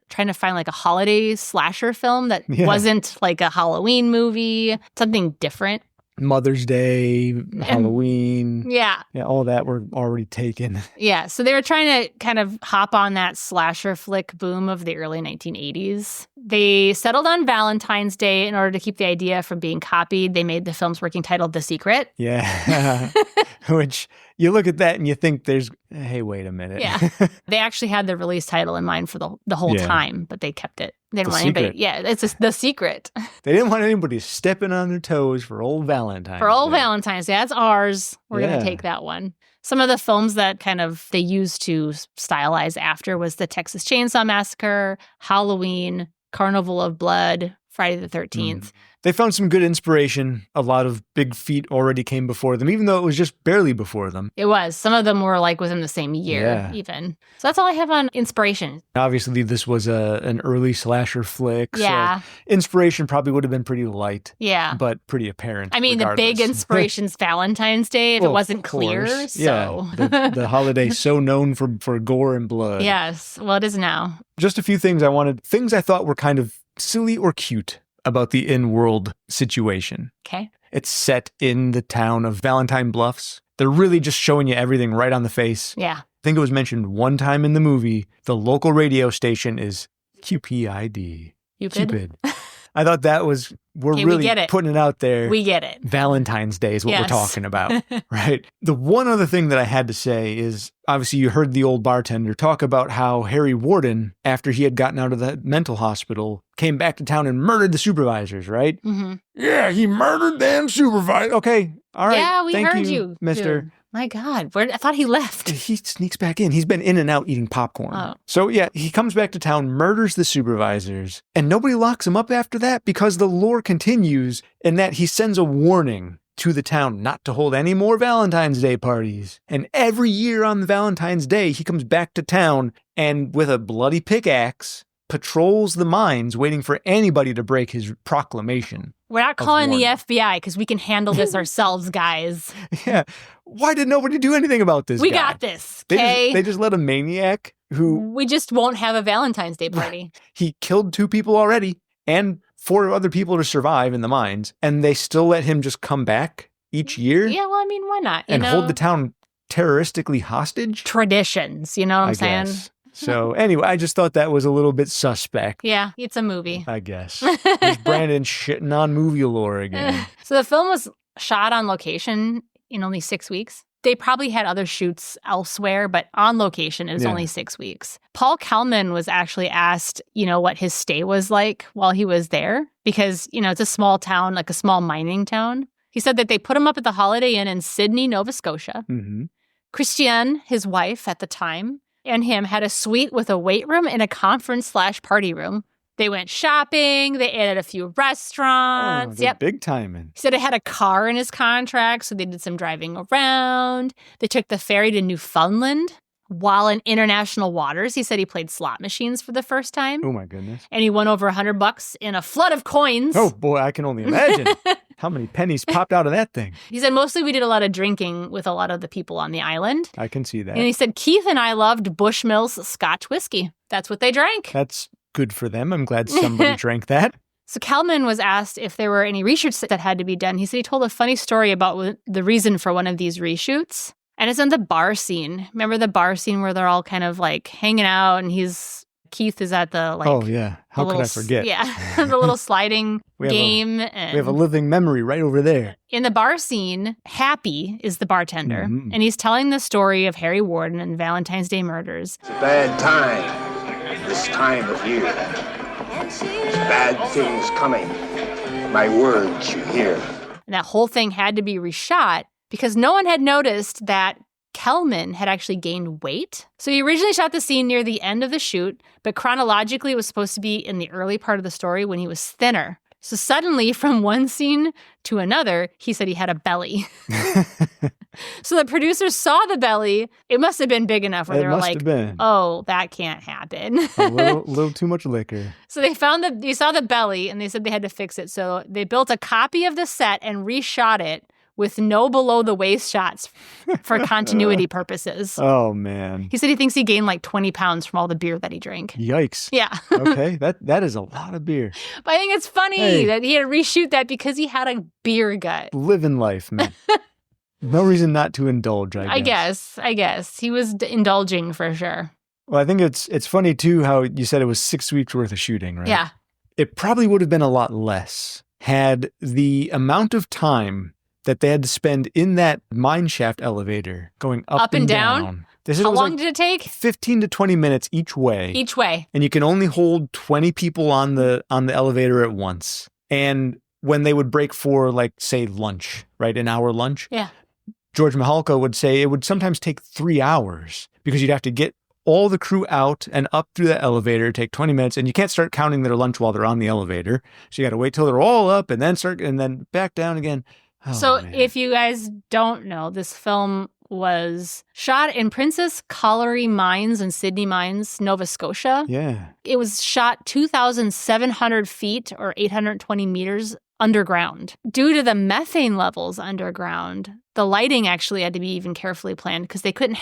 trying to find like a holiday slasher film that Yeah. wasn't like a Halloween movie, something different. Mother's Day, Halloween. Yeah. Yeah, all that were already taken. Yeah. So they were trying to kind of hop on that slasher flick boom of the early 1980s. They settled on Valentine's Day in order to keep the idea from being copied. They made the film's working title The Secret. Yeah. Which you look at that and you think hey, wait a minute. Yeah. They actually had the release title in mind for the whole Yeah. time, but they kept it. They didn't The want anybody. Secret. Yeah, it's The Secret. They didn't want anybody stepping on their toes for old Valentine's For old Day. Valentine's Day. That's ours. We're going Yeah. to take that one. Some of the films that kind of they used to stylize after was the Texas Chainsaw Massacre, Halloween, Carnival of Blood, Friday the 13th. They found some good inspiration. A lot of big feat already came before them, even though it was just barely before them. It was. Some of them were like within the same year, Yeah. even. So that's all I have on inspiration. Obviously, this was an early slasher flick. Yeah. So inspiration probably would have been pretty light, Yeah. but pretty apparent. I mean, the big regardless. inspiration's Valentine's Day if Well, it wasn't of clear. course. So. Yeah, the holiday so known for gore and blood. Yes. Well, it is now. Just a few things I thought were kind of silly or cute about the in-world situation. Okay. It's set in the town of Valentine Bluffs. They're really just showing you everything right on the face. Yeah. I think it was mentioned one time in the movie. The local radio station is QPID. Cupid. I thought that was, we're Okay, we really get it. putting it out there. We get it. Valentine's Day is what Yes. we're talking about, right? The one other thing that I had to say is, obviously you heard the old bartender talk about how Harry Warden, after he had gotten out of the mental hospital, came back to town and murdered the supervisors, right? Mm-hmm. Yeah, he murdered them supervisor. Okay, all right. Yeah, we Thank heard you, mister. dude. My God. I thought he left. He sneaks back in. He's been in and out eating popcorn. Oh. So yeah, he comes back to town, murders the supervisors, and nobody locks him up after that because the lore continues in that he sends a warning to the town not to hold any more Valentine's Day parties. And every year on Valentine's Day, he comes back to town and with a bloody pickaxe patrols the mines waiting for anybody to break his proclamation. We're not calling the warning. FBI because we can handle this ourselves, guys. Yeah. Why did nobody do anything about this We guy? got this. They Okay. they just let a maniac who We just won't have a Valentine's Day party. he killed 2 people already and 4 other people to survive in the mines, and they still let him just come back each year Yeah, well, I mean, why not? and hold the town terroristically hostage? Traditions, you know what I'm saying? Guess. So anyway, I just thought that was a little bit suspect, Yeah, it's a movie. I guess. There's Brandon shitting on movie lore again. So the film was shot on location in only 6 weeks. They probably had other shoots elsewhere, but on location, it was only 6 weeks. Paul Kalman was actually asked, what his stay was like while he was there, because, it's a small town, like a small mining town. He said that they put him up at the Holiday Inn in Sydney, Nova Scotia. Mm-hmm. Christiane, his wife at the time, and him had a suite with a weight room and a conference/party room. They went shopping. They ate at a few restaurants. Big timing. He said it had a car in his contract, so they did some driving around. They took the ferry to Newfoundland. While in international waters, he said he played slot machines for the first time. Oh, my goodness. And he won over $100 in a flood of coins. Oh, boy, I can only imagine how many pennies popped out of that thing. He said mostly we did a lot of drinking with a lot of the people on the island. I can see that. And he said Keith and I loved Bushmills Scotch whiskey. That's what they drank. That's good for them. I'm glad somebody drank that. So Kalman was asked if there were any reshoots that had to be done. He said he told a funny story about the reason for one of these reshoots. And it's in the bar scene. Remember the bar scene where they're all kind of like hanging out and Keith is at the like... Oh, yeah. How could I forget? Yeah. The little sliding game. We have a living memory right over there. In the bar scene, Happy is the bartender. Mm-hmm. And he's telling the story of Harry Warden and Valentine's Day murders. It's a bad time, this time of year. There's bad things coming. My words you hear. And that whole thing had to be reshot because no one had noticed that Kalman had actually gained weight. So he originally shot the scene near the end of the shoot, but chronologically it was supposed to be in the early part of the story when he was thinner. So suddenly, from one scene to another, he said he had a belly. So the producers saw the belly. It must have been big enough where they were like, oh, that can't happen. A little too much liquor. So they saw the belly and they said they had to fix it. So they built a copy of the set and reshot it with no below-the-waist shots for continuity purposes. Oh, man. He said he thinks he gained like 20 pounds from all the beer that he drank. Yikes. Yeah. Okay, that is a lot of beer. But I think it's funny that he had to reshoot that because he had a beer gut. Living life, man. No reason not to indulge, I guess. I guess. He was indulging for sure. Well, I think it's funny, too, how you said it was 6 weeks worth of shooting, right? Yeah. It probably would have been a lot less had the amount of time that they had to spend in that mine shaft elevator going up and down. How long did it take? 15 to 20 minutes each way. Each way. And you can only hold 20 people on the elevator at once. And when they would break for, like, say, lunch, right, an hour lunch, yeah, George Mihalko would say it would sometimes take 3 hours because you'd have to get all the crew out and up through the elevator, take 20 minutes, and you can't start counting their lunch while they're on the elevator. So you got to wait till they're all up and then back down again. Oh, so man. If you guys don't know, this film was shot in Princess Colliery Mines in Sydney Mines, Nova Scotia. Yeah. It was shot 2,700 feet or 820 meters underground. Due to the methane levels underground, the lighting actually had to be even carefully planned because they can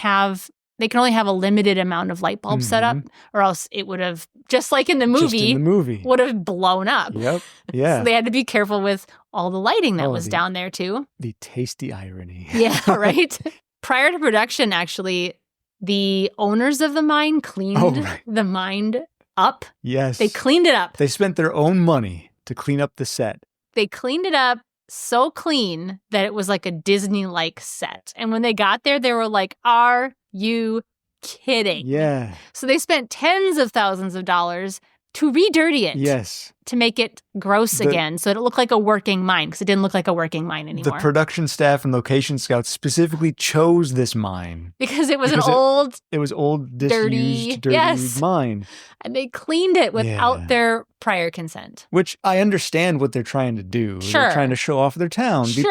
only have a limited amount of light bulbs set up, or else it would have, just like in the movie, would have blown up. Yep. Yeah. So they had to be careful with all the lighting that was down there too. The tasty irony. Yeah, right? Prior to production, actually, the owners of the mine cleaned the mine up. Yes. They cleaned it up. They spent their own money to clean up the set. They cleaned it up so clean that it was like a Disney-like set. And when they got there, they were like, are you kidding? Yeah. So they spent tens of thousands of dollars to re-dirty it. Yes. To make it gross again, so it looked like a working mine, because it didn't look like a working mine anymore. The production staff and location scouts specifically chose this mine. Because it was old, disused, dirty mine. And they cleaned it without their prior consent. Which I understand what they're trying to do. Sure. They're trying to show off their town. Be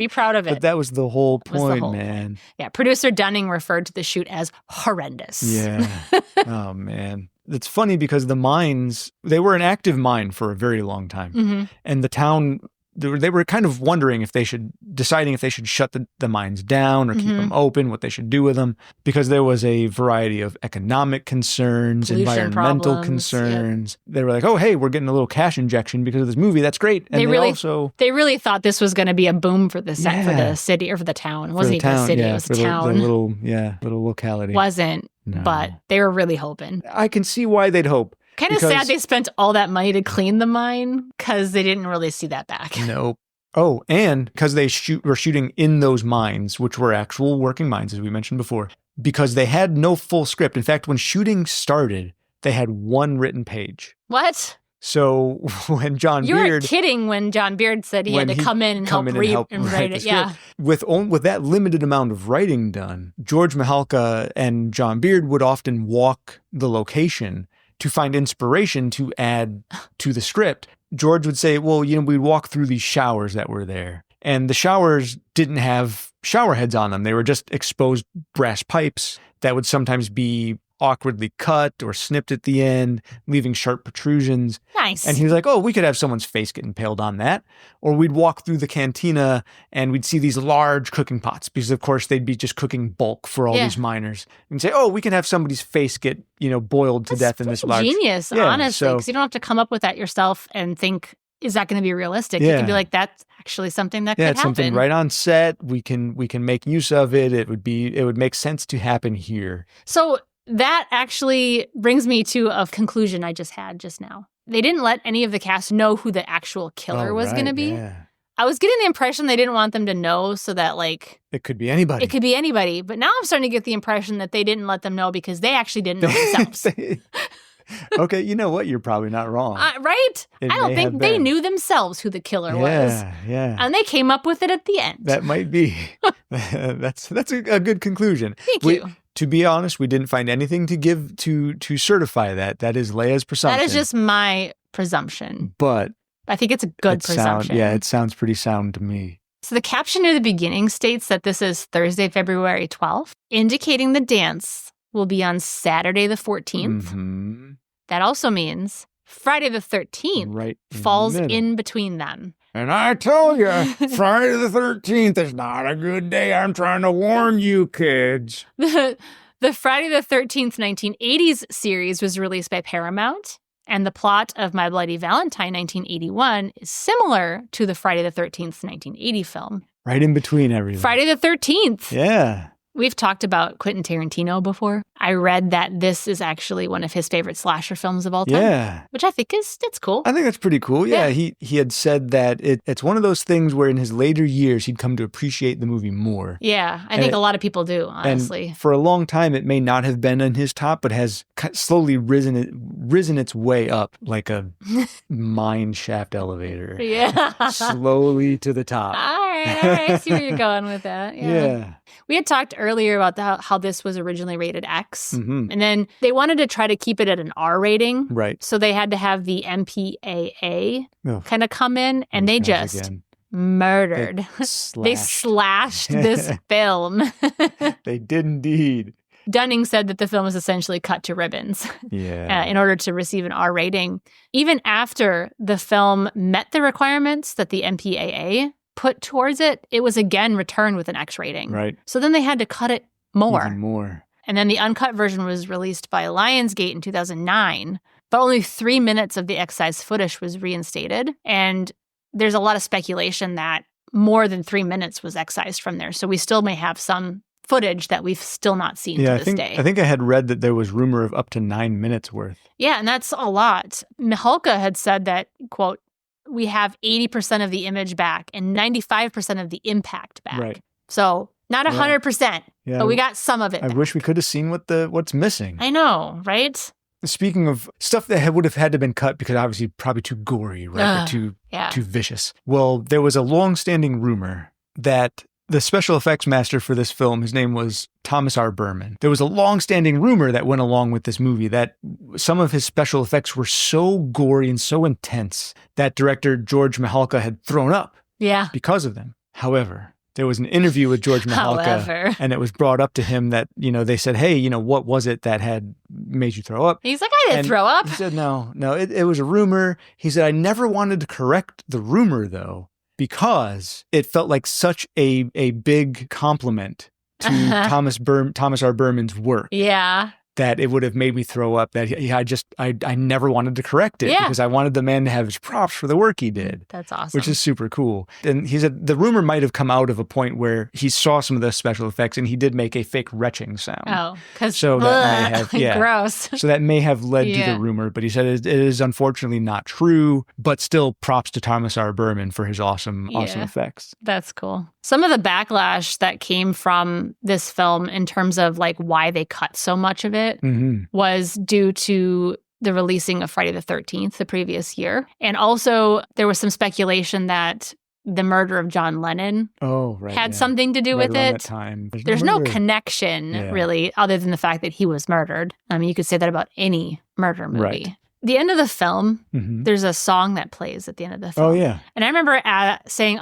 proud of it. But that was the whole point, man. Yeah, producer Dunning referred to the shoot as horrendous. Yeah. Oh, man. It's funny because the mines, they were an active mine for a very long time. Mm-hmm. And the town, they were kind of wondering deciding if they should shut the mines down or keep them open, what they should do with them, because there was a variety of economic concerns, pollution environmental problems, concerns. Yep. They were like, oh, hey, we're getting a little cash injection because of this movie. That's great. And they really thought this was going to be a boom for the set, for the city or for the town. It wasn't even the city, it was the town. The little locality. Wasn't. No. But they were really hoping. I can see why they'd hope. Kind of sad they spent all that money to clean the mine because they didn't really see that back. Nope. Oh, and because they were shooting in those mines, which were actual working mines, as we mentioned before, because they had no full script. In fact, when shooting started, they had one written page. What? So when John You Beard... were kidding when John Beard said he had to come in and help write it. Yeah. With that limited amount of writing done, George Mihalka and John Beard would often walk the location to find inspiration to add to the script. George would say, well, we'd walk through these showers that were there. And the showers didn't have shower heads on them. They were just exposed brass pipes that would sometimes be awkwardly cut or snipped at the end, leaving sharp protrusions. Nice. And he was like, oh, we could have someone's face get impaled on that. Or we'd walk through the cantina and we'd see these large cooking pots because, of course, they'd be just cooking bulk for all these miners. And say, oh, we can have somebody's face get, boiled to death in this large... Genius, honestly, because you don't have to come up with that yourself and think, is that going to be realistic? You can be like, that's actually something that could happen. Yeah, it's something right on set. We can make use of it. It would make sense to happen here. So that actually brings me to a conclusion I just had just now. They didn't let any of the cast know who the actual killer was going to be. Yeah. I was getting the impression they didn't want them to know so that, it could be anybody. It could be anybody. But now I'm starting to get the impression that they didn't let them know because they actually didn't know themselves. Okay, you know what? You're probably not wrong. Right? I don't think they knew themselves who the killer was. Yeah. And they came up with it at the end. That might be. That's a good conclusion. Thank you. To be honest, we didn't find anything to give to certify that. That is Leia's presumption. That is just my presumption. But I think it's a good presumption. It sounds pretty sound to me. So the caption near the beginning states that this is Thursday, February 12th, indicating the dance will be on Saturday the 14th. Mm-hmm. That also means Friday the 13th falls in between them. And I tell you, Friday the 13th is not a good day. I'm trying to warn you, kids. The Friday the 13th 1980s series was released by Paramount, and the plot of My Bloody Valentine 1981 is similar to the Friday the 13th 1980 film. Right in between everything. Friday the 13th. Yeah. We've talked about Quentin Tarantino before. I read that this is actually one of his favorite slasher films of all time. Yeah. Which I think it's cool. I think that's pretty cool. Yeah. He had said that it's one of those things where in his later years, he'd come to appreciate the movie more. Yeah. I think a lot of people do, honestly. And for a long time, it may not have been in his top, but has slowly risen its way up like a mine shaft elevator. Yeah. Slowly to the top. All right. I see where you're going with that. Yeah. We had talked earlier about how this was originally rated X. Mm-hmm. And then they wanted to try to keep it at an R rating. Right. So they had to have the MPAA kind of come in, and they just murdered. They slashed this film. They did indeed. Dunning said that the film was essentially cut to ribbons in order to receive an R rating. Even after the film met the requirements that the MPAA put towards it, it was again returned with an X rating. Right. So then they had to cut it more. Even more. And then the uncut version was released by Lionsgate in 2009, but only 3 minutes of the excised footage was reinstated. And there's a lot of speculation that more than 3 minutes was excised from there. So we still may have some footage that we've still not seen to this day. I think I had read that there was rumor of up to 9 minutes worth. Yeah, and that's a lot. Mihalka had said that, quote, we have 80% of the image back and 95% of the impact back. Right. So not 100%, but we got some of it back. I wish we could have seen what's missing. I know, right? Speaking of stuff that would have had to been cut because obviously probably too gory, right? Or too vicious. Well, there was a long-standing rumor that the special effects master for this film, his name was Thomas R. Berman. There was a long-standing rumor that went along with this movie that some of his special effects were so gory and so intense that director George Mihalka had thrown up because of them. However, there was an interview with George Mihalka and it was brought up to him that, they said, hey, what was it that had made you throw up? He's like, I didn't throw up. He said, no, it was a rumor. He said, I never wanted to correct the rumor, though, because it felt like such a big compliment to Thomas R. Berman's work. Yeah. that it would have made me throw up, that I never wanted to correct it Yeah. because I wanted the man to have his props for the work he did. That's awesome. Which is super cool. And he said the rumor might have come out of a point where he saw some of the special effects and he did make a fake retching sound. Oh, because So that may have, yeah. gross. So that may have led to Yeah. the rumor, but he said it is unfortunately not true, but still props to Thomas R. Berman for his awesome Yeah. effects. That's cool. Some of the backlash that came from this film in terms of like why they cut so much of it was due to the releasing of Friday the 13th the previous year. And also there was some speculation that the murder of John Lennon had something to do with around it. that time. There's no murder. connection Yeah. really other than the fact that he was murdered. I mean, you could say that about any murder movie. Right. The end of the film, Mhm. there's a song that plays at the end of the film. Oh, yeah. And I remember saying,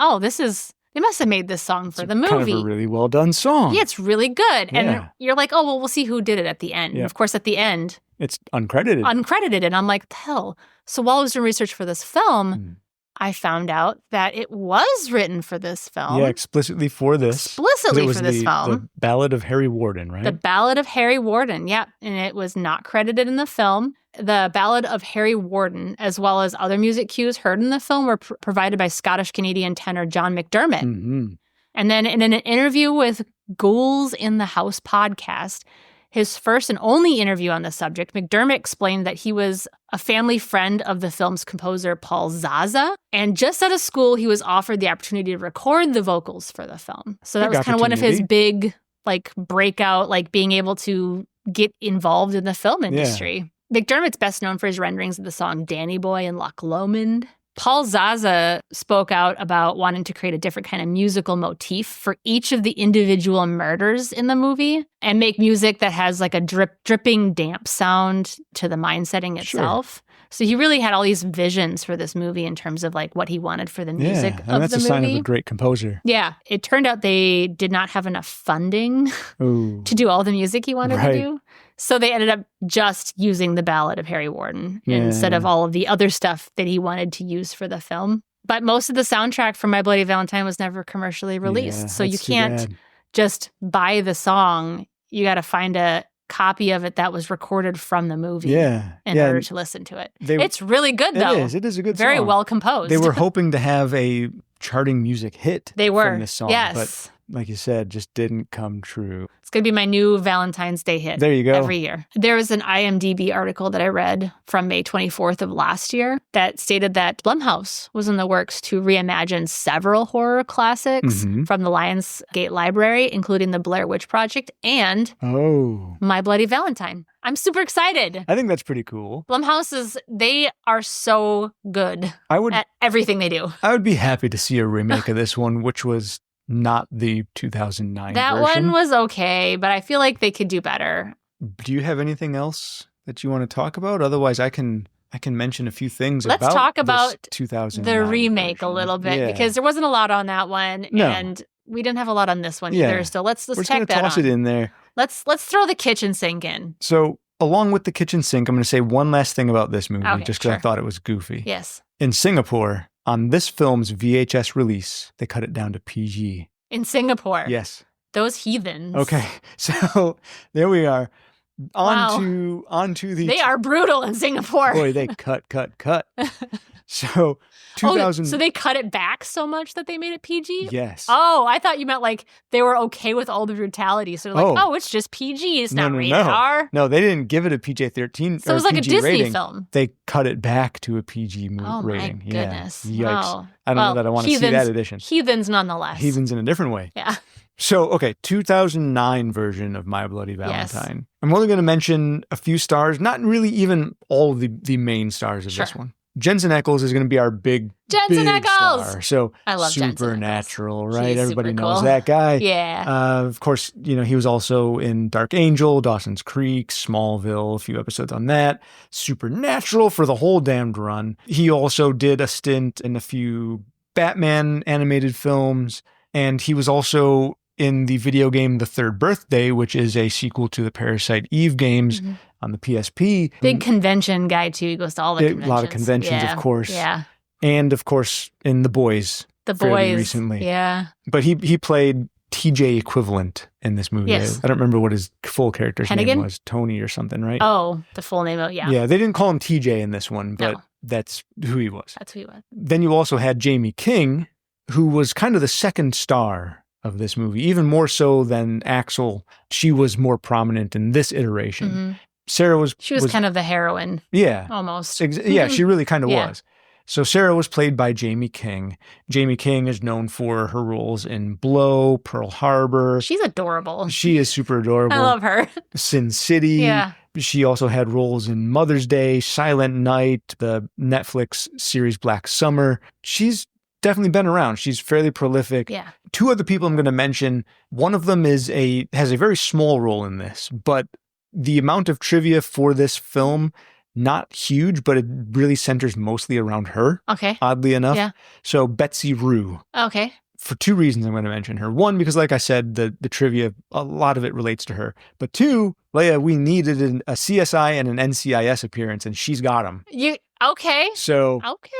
they must have made this song for the movie. Kind of a really well done song. Yeah, it's really good. Yeah. And you're like, oh, well, we'll see who did it at the end. Yeah. And of course, at the end, It's uncredited. uncredited. And I'm like, the hell. So while I was doing research for this film, I found out that it was written for this film. Yeah, explicitly for this. 'Cause Explicitly it was for this film. The Ballad of Harry Warden, right? The Ballad of Harry Warden, yeah. And it was not credited in the film. The Ballad of Harry Warden, as well as other music cues heard in the film, were provided by Scottish-Canadian tenor John McDermott. Mhm. And then in an interview with Ghouls in the House podcast, his first and only interview on the subject, McDermott explained that he was a family friend of the film's composer, Paul Zaza. And just out of school, he was offered the opportunity to record the vocals for the film. So that Big was kind of one of his opportunity. big, like, breakout, like, being able to get involved in the film industry. McDermott's best known for his renderings of the song Danny Boy and Loch Lomond. Paul Zaza spoke out about wanting to create a different kind of musical motif for each of the individual murders in the movie and make music that has like a dripping damp sound to the mine setting itself. So he really had all these visions for this movie in terms of like what he wanted for the music Yeah, of and that's the a movie. sign of a great composer. Yeah, it turned out they did not have enough funding Ooh. to do all the music he wanted Right. to do. So they ended up just using the Ballad of Harry Warden Yeah. instead of all of the other stuff that he wanted to use for the film. But most of the soundtrack for My Bloody Valentine was never commercially released. Yeah, so you that's too can't bad. just buy the song. You got to find a copy of it that was recorded from the movie Yeah. in yeah. order to listen to it. They- It's really good, though. It is a good Very song. well composed. They were hoping to have a charting music hit They were. from this song, Yes. but like you said, just didn't come true. It's going to be my new Valentine's Day hit. There you go. Every year. There was an IMDb article that I read from May 24th of last year that stated that Blumhouse was in the works to reimagine several horror classics Mhm. from the Lionsgate Library, including the Blair Witch Project and Oh, My Bloody Valentine. I'm super excited. I think that's pretty cool. Blumhouse they are so good I would at everything they do. I would be happy to see a remake of this one, which was not the 2009 That version. one was okay, but I feel like they could do better. Do you have anything else that you want to talk about? Otherwise, I can mention a few things Let's about talk this about 2009 the remake version. a little bit Yeah. because there wasn't a lot on that one, No. and we didn't have a lot on this one Yeah. either. So let's We're just check going to that toss on. it in there. Let's throw the kitchen sink in. So, along with the kitchen sink, I'm going to say one last thing about this movie, Okay, just because I sure. thought it was goofy. Yes, In Singapore, on this film's VHS release, they cut it down to PG. in Singapore. Yes. Those heathens. Okay. So there we are. Wow. Onto the. They are brutal in Singapore. Boy, they cut. So, Oh, 2000. so they cut it back so much that they made it PG? Yes. Oh, I thought you meant like they were okay with all the brutality. So they're like, Oh. it's just PG. It's No, not no, rated no. R. No, they didn't give it a PG-13 So it or was like a PG Disney rating. film. They cut it back to a PG Oh rating. my goodness. Yeah. Yikes. Wow. I don't know that I want to see that edition. Heathens nonetheless. Heathens in a different way. Yeah. So, okay, 2009 version of My Bloody Yes. Valentine. I'm only going to mention a few stars, not really even all of the main stars of this Sure. one. Jensen Ackles is going to be our big Jensen big Ackles! star. So, I love Jensen Ackles. supernatural, right? She's Everybody super knows cool. that guy. Yeah. Of course, he was also in Dark Angel, Dawson's Creek, Smallville, a few episodes on that. Supernatural for the whole damned run. He also did a stint in a few Batman animated films, and he was also in the video game The Third Birthday, which is a sequel to the Parasite Eve games on the PSP. Big convention guy, too. He goes to all the conventions. A lot of conventions, Yeah. of course. Yeah. And, of course, in The Boys. The fairly boys. recently. Yeah. But he played TJ equivalent in this movie. Yes. I don't remember what his full character's Hennigan? name was. Tony or something, right? Oh, the full name of, yeah. Yeah, they didn't call him TJ in this one, but No. that's who he was. That's who he was. Then you also had Jamie King, who was kind of the second star of this movie, even more so than Axel. She was more prominent in this iteration. Mm-hmm. Sarah was... She was kind of the heroine, Yeah. almost. Yeah, she really kind of Yeah. was. So Sarah was played by Jamie King. Jamie King is known for her roles in Blow, Pearl Harbor. She's adorable. She is super adorable. I love her. Sin City. Yeah. She also had roles in Mother's Day, Silent Night, the Netflix series Black Summer. She's definitely been around. She's fairly prolific. Yeah. Two other people I'm going to mention. One of them has a very small role in this, but the amount of trivia for this film, not huge, but it really centers mostly around her, Okay. oddly enough. Yeah. So Betsy Rue. Okay. For two reasons I'm going to mention her. One, because like I said, the trivia, a lot of it relates to her. But two, Leia, we needed a CSI and an NCIS appearance, and she's got them. Okay. So Okay.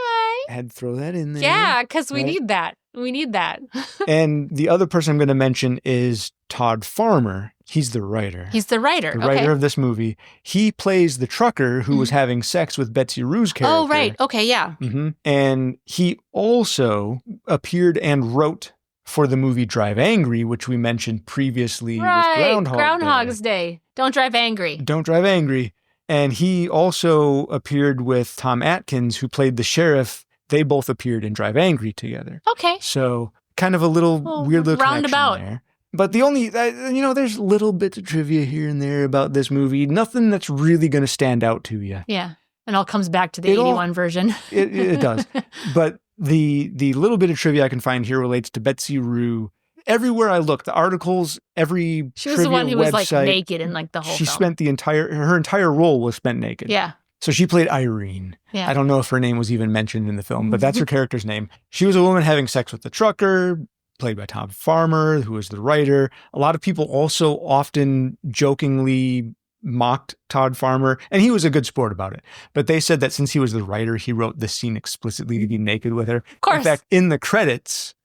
I had to throw that in there. Yeah, because we right? need that. We need that. And the other person I'm going to mention is Todd Farmer. He's the writer. He's the writer. The writer of this movie. He plays the trucker who was having sex with Betsy Rue's character. Oh, right. Okay, yeah. Mm-hmm. And he also appeared and wrote for the movie Drive Angry, which we mentioned previously Right. with Groundhog's Day. Don't drive angry. Don't Drive Angry. And he also appeared with Tom Atkins, who played the sheriff. They both appeared in Drive Angry together. Okay. So kind of a little weird little roundabout. connection there. But the only, there's little bits of trivia here and there about this movie. Nothing that's really going to stand out to you. Yeah. And all comes back to the It all- 81 version. It does. But the little bit of trivia I can find here relates to Betsy Rue. Everywhere I look, the articles, every She was the one who was like website, naked in like the whole she film. spent her entire role was spent naked. Yeah. So she played Irene. Yeah. I don't know if her name was even mentioned in the film, but that's her character's name. She was a woman having sex with the trucker, played by Todd Farmer, who was the writer. A lot of people also often jokingly mocked Todd Farmer, and he was a good sport about it. But they said that since he was the writer, he wrote this scene explicitly to be naked with her. Of course. In fact, in the credits,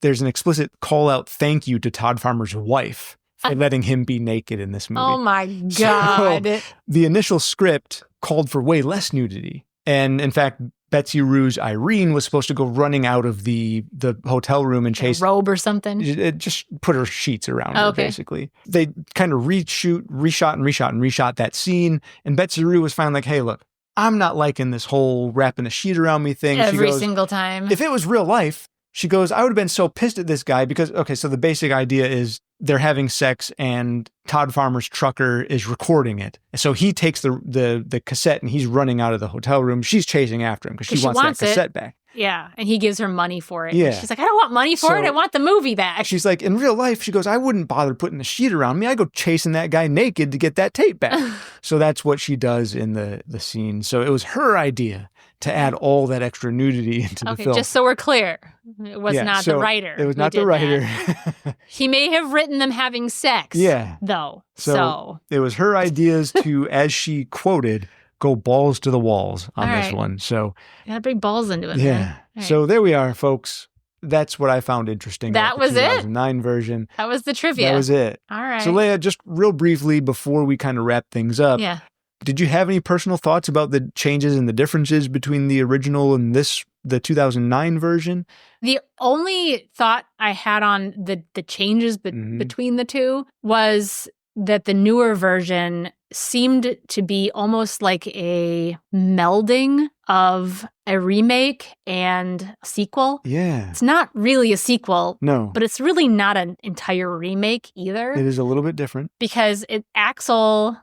there's an explicit call-out thank you to Todd Farmer's wife for letting him be naked in this movie. Oh my God. So, the initial script called for way less nudity. And in fact, Betsy Rue's Irene was supposed to go running out of the hotel room and chase... A robe or something? It just put her sheets around her, Okay. basically. They kind of reshot that scene. And Betsy Rue was finally like, hey, look, I'm not liking this whole wrapping a sheet around me thing. Every she goes, single time. if it was real life, she goes, I would have been so pissed at this guy because, okay, so the basic idea is they're having sex and Todd Farmer's trucker is recording it. So he takes the cassette and he's running out of the hotel room. She's chasing after him because she wants that cassette back. Yeah. And he gives her money for it. Yeah. And she's like, I don't want money for it. I want the movie back. She's like, in real life, she goes, I wouldn't bother putting a sheet around me. I go chasing that guy naked to get that tape back. So that's what she does in the scene. So it was her idea to add all that extra nudity into the Okay, film. just so we're clear. It was not the writer. It was who not the did writer. that. He may have written them having sex. Yeah. Though. So it was her ideas to, as she quoted, go balls to the walls on All this right. one. So Gotta bring balls into it, yeah. man. All right. So there we are, folks. That's what I found interesting. That about was the it? 2009 version. That was the trivia. That was it. All right. So Leia, just real briefly before we kind of wrap things up, yeah. did you have any personal thoughts about the changes and the differences between the original and the 2009 version? The only thought I had on the changes between the two was that the newer version seemed to be almost like a melding of a remake and a sequel. Yeah. It's not really a sequel, No. but it's really not an entire remake either. It is a little bit different. Because Axel,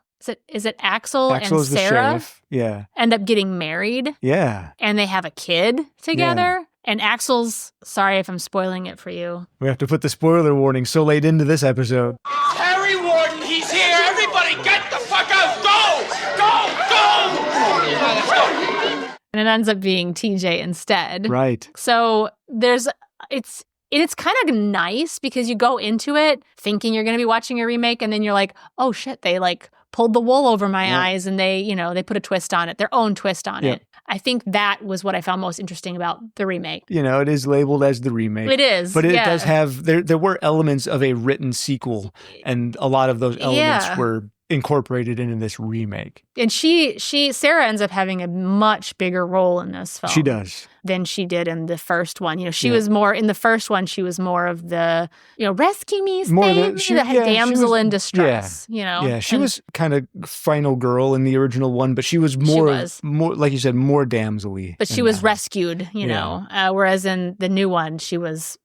is it Axel Axel and is the Sarah sheriff. Yeah. end up getting married Yeah. and they have a kid together? And Axel's, sorry if I'm spoiling it for you. We have to put the spoiler warning so late into this episode. Harry Warden, he's here! Everybody get the fuck out! Go! Go! And it ends up being TJ instead. Right. So it's kind of nice because you go into it thinking you're going to be watching a remake and then you're like, oh shit, they like pulled the wool over my eyes and they put a twist on it, their own twist on it. I think that was what I found most interesting about the remake. You know, it is labeled as the remake. It is. But it does have, there were elements of a written sequel, and a lot of those elements were incorporated into this remake. And Sarah ends up having a much bigger role in this film. She does. Than she did in the first one. You know, she was more, in the first one, she was more of the, rescue me, damsel in distress, you know. Yeah, she was kind of final girl in the original one, but she was more, like you said, more damsel-y. But she was rescued, you know, whereas in the new one, she was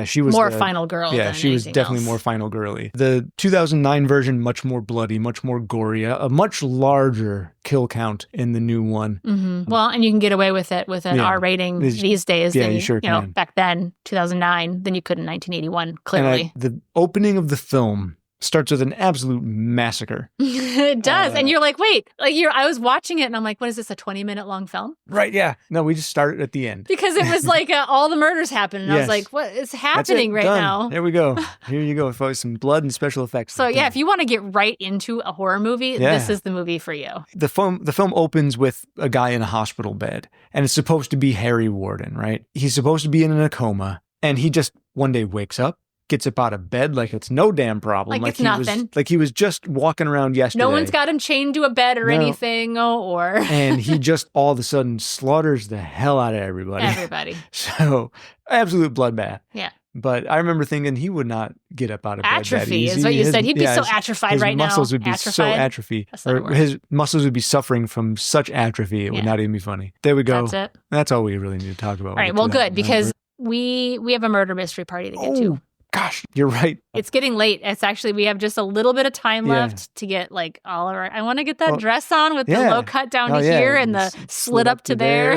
she was more final girl. Yeah, she was definitely more final girly. The 2009 version, much more bloody, much more gory, a much larger kill count in the new one. Mm-hmm. Well, and you can get away with it with an R rating these days. Yeah, than you sure you know, can. back then, 2009, than you could in 1981, clearly. And the opening of the film starts with an absolute massacre. It does. And you're like, wait, I was watching it and I'm like, what is this, a 20-minute long film? Right, yeah. No, we just started at the end. Because it was like all the murders happened. And I was like, what is happening right now? There we go. Here you go. Folks, some blood and special effects. So yeah, if you want to get right into a horror movie, this is the movie for you. The film opens with a guy in a hospital bed, and it's supposed to be Harry Warden, right? He's supposed to be in a coma, and he just one day wakes up, gets up out of bed like it's no damn problem. Like it's nothing. He was just walking around yesterday. No one's got him chained to a bed or anything, and he just all of a sudden slaughters the hell out of everybody. So, absolute bloodbath. Yeah. But I remember thinking he would not get up out of bed that Atrophy easy. is what you said. He'd be so atrophied right now. His muscles would be so atrophy. Or his muscles would be suffering from such atrophy, it would not even be funny. There we go. That's it. That's all we really need to talk about. All right, well, good, because we have a murder mystery party to get to. Gosh, you're right. It's getting late. It's actually, we have just a little bit of time left to get all of our, I want to get that dress on with the low cut down to here and the slit up to there.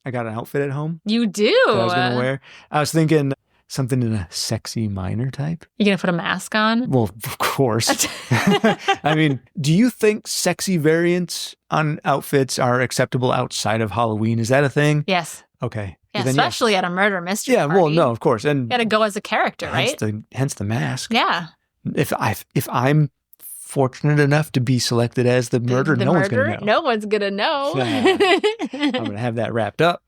I got an outfit at home. You do. That I was going to wear. I was thinking something in a sexy minor type. You going to put a mask on? Well, of course. I mean, do you think sexy variants on outfits are acceptable outside of Halloween? Is that a thing? Yes. Okay. Yeah, especially at a murder mystery party. Well, no, of course. And you got to go as a character, right? Hence the mask. Yeah. If I'm fortunate enough to be selected as the murderer, no one's going to know. No one's going to know. I'm going to have that wrapped up.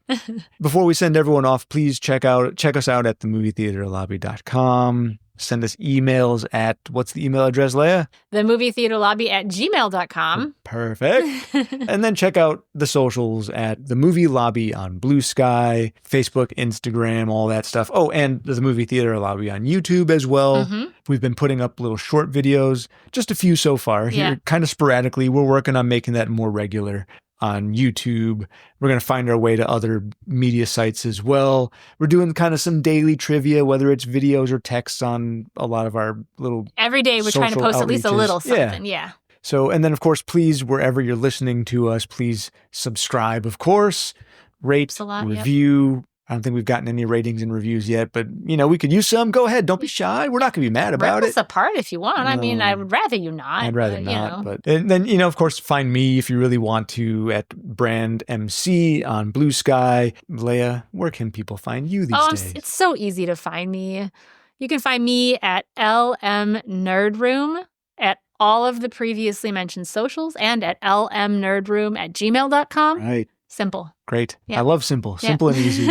Before we send everyone off, please check us out at themovietheaterlobby.com. Send us emails at, what's the email address, Leia? themovietheaterlobby@gmail.com. Perfect. And then check out the socials at The Movie Lobby on Blue Sky, Facebook, Instagram, all that stuff. Oh, and the Movie Theater Lobby on YouTube as well. Mm-hmm. We've been putting up little short videos, just a few so far here, kind of sporadically. We're working on making that more regular on YouTube. We're going to find our way to other media sites as well. We're doing kind of some daily trivia, whether it's videos or texts on a lot of our little every day we're trying to post outreaches. At least a little something. Yeah. So, and then of course, please, wherever you're listening to us, please subscribe, of course, rate, review. I don't think we've gotten any ratings and reviews yet, but, we could use some. Go ahead. Don't be shy. We're not going to be mad about it. Rip us apart if you want. No. I mean, I would rather you not. I'd rather not. But and then, of course, find me if you really want to at Brand MC on Blue Sky. Leia, where can people find you these days? It's so easy to find me. You can find me at LM Nerd Room at all of the previously mentioned socials and at lmnerdroom@gmail.com. Right. Simple. Great. Yeah. I love simple. Simple and easy.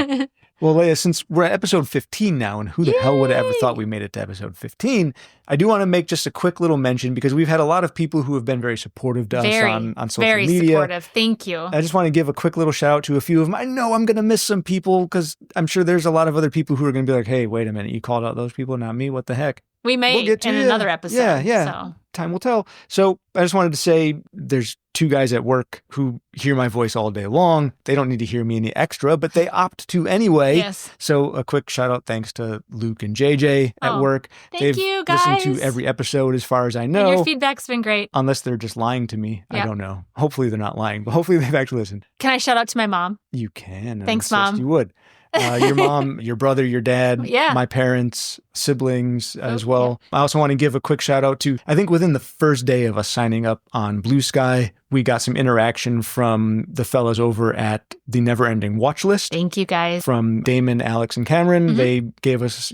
Well, Leia, since we're at episode 15 now, and who the hell would have ever thought we made it to episode 15, I do want to make just a quick little mention because we've had a lot of people who have been very supportive to us on social media. Very supportive. Thank you. I just want to give a quick little shout out to a few of them. I know I'm going to miss some people because I'm sure there's a lot of other people who are going to be like, hey, wait a minute, you called out those people, not me. What the heck? We may get to another episode. Yeah. So. Time will tell. So I just wanted to say there's two guys at work who hear my voice all day long. They don't need to hear me any extra, but they opt to anyway. Yes. So a quick shout out thanks to Luke and JJ at work. Thank you, guys. They've listened to every episode as far as I know. And your feedback's been great. Unless they're just lying to me. I don't know. Hopefully they're not lying, but hopefully they've actually listened. Can I shout out to my mom? You can. Thanks, Mom. You would. Your mom, your brother, your dad, yeah. my parents, siblings as well. Yeah. I also want to give a quick shout out to, I think within the first day of us signing up on Blue Sky, we got some interaction from the fellas over at the Neverending Watch List. Thank you, guys. From Damon, Alex, and Cameron. Mm-hmm. They gave us,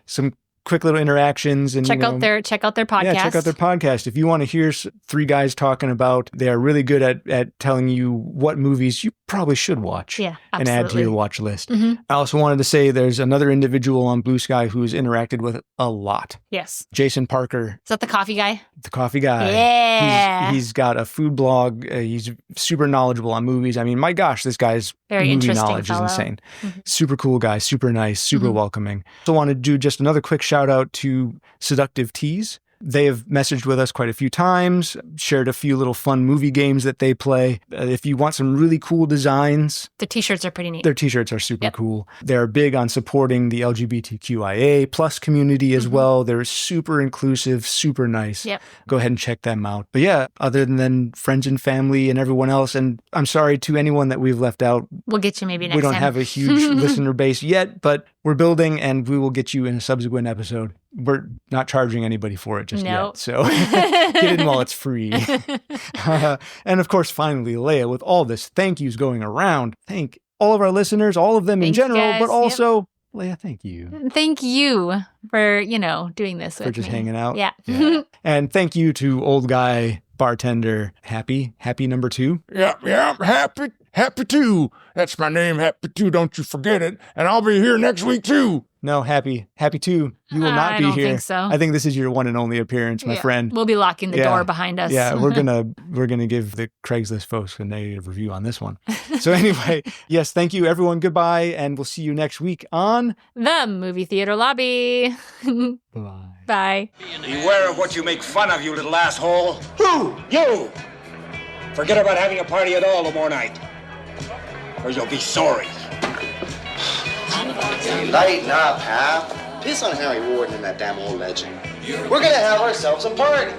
some quick little interactions and check out their podcast. Yeah, check out their podcast. If you want to hear three guys talking about, they are really good at telling you what movies you probably should watch Yeah, and add to your absolutely. watch list. I also wanted to say there's another individual on Blue Sky who's interacted with it a lot. Yes. Jason Parker, Is that the coffee guy? the coffee guy. Yeah. He's got a food blog. He's super knowledgeable on movies. I mean, my gosh, this guy's Very movie interesting knowledge fellow. is insane. Super cool guy, super nice, super welcoming. So I want to do just another quick shout out to Seductive Teas. They have messaged with us quite a few times, shared a few little fun movie games that they play. If you want some really cool designs, The t-shirts are pretty neat. their t-shirts are super cool. They're big on supporting the LGBTQIA plus community as well. They're super inclusive, super nice. Yep. Go ahead and check them out. But yeah, other than friends and family and everyone else, and I'm sorry to anyone that we've left out. We'll get you maybe next We don't time. have a huge listener base yet, but we're building and we will get you in a subsequent episode. We're not charging anybody for it just No. yet. So get in while it's free. And of course, finally, Leia, with all this thank yous going around, thank all of our listeners, all of them in Thank you, general, guys. but Yep. also, Leia, thank you Thank you for, doing this for with just me. hanging out. Yeah. And thank you to old guy bartender Happy number 2. Yeah, happy too. That's my name, Happy too. Don't you forget it. And I'll be here next week too. No, Happy 2. You will not I be don't here. think so. I think this is your one and only appearance, my Yeah. friend. We'll be locking the Yeah. door behind us. Yeah, we're gonna give the Craigslist folks a negative review on this one. So anyway, yes, thank you everyone. Goodbye, and we'll see you next week on The Movie Theater Lobby. Bye. Bye. Beware of what you make fun of, you little asshole. Who? You! Forget about having a party at all tomorrow night, or you'll be sorry. Lighten up, Hap. Piss on Harry Warden and that damn old legend. We're gonna have ourselves a party.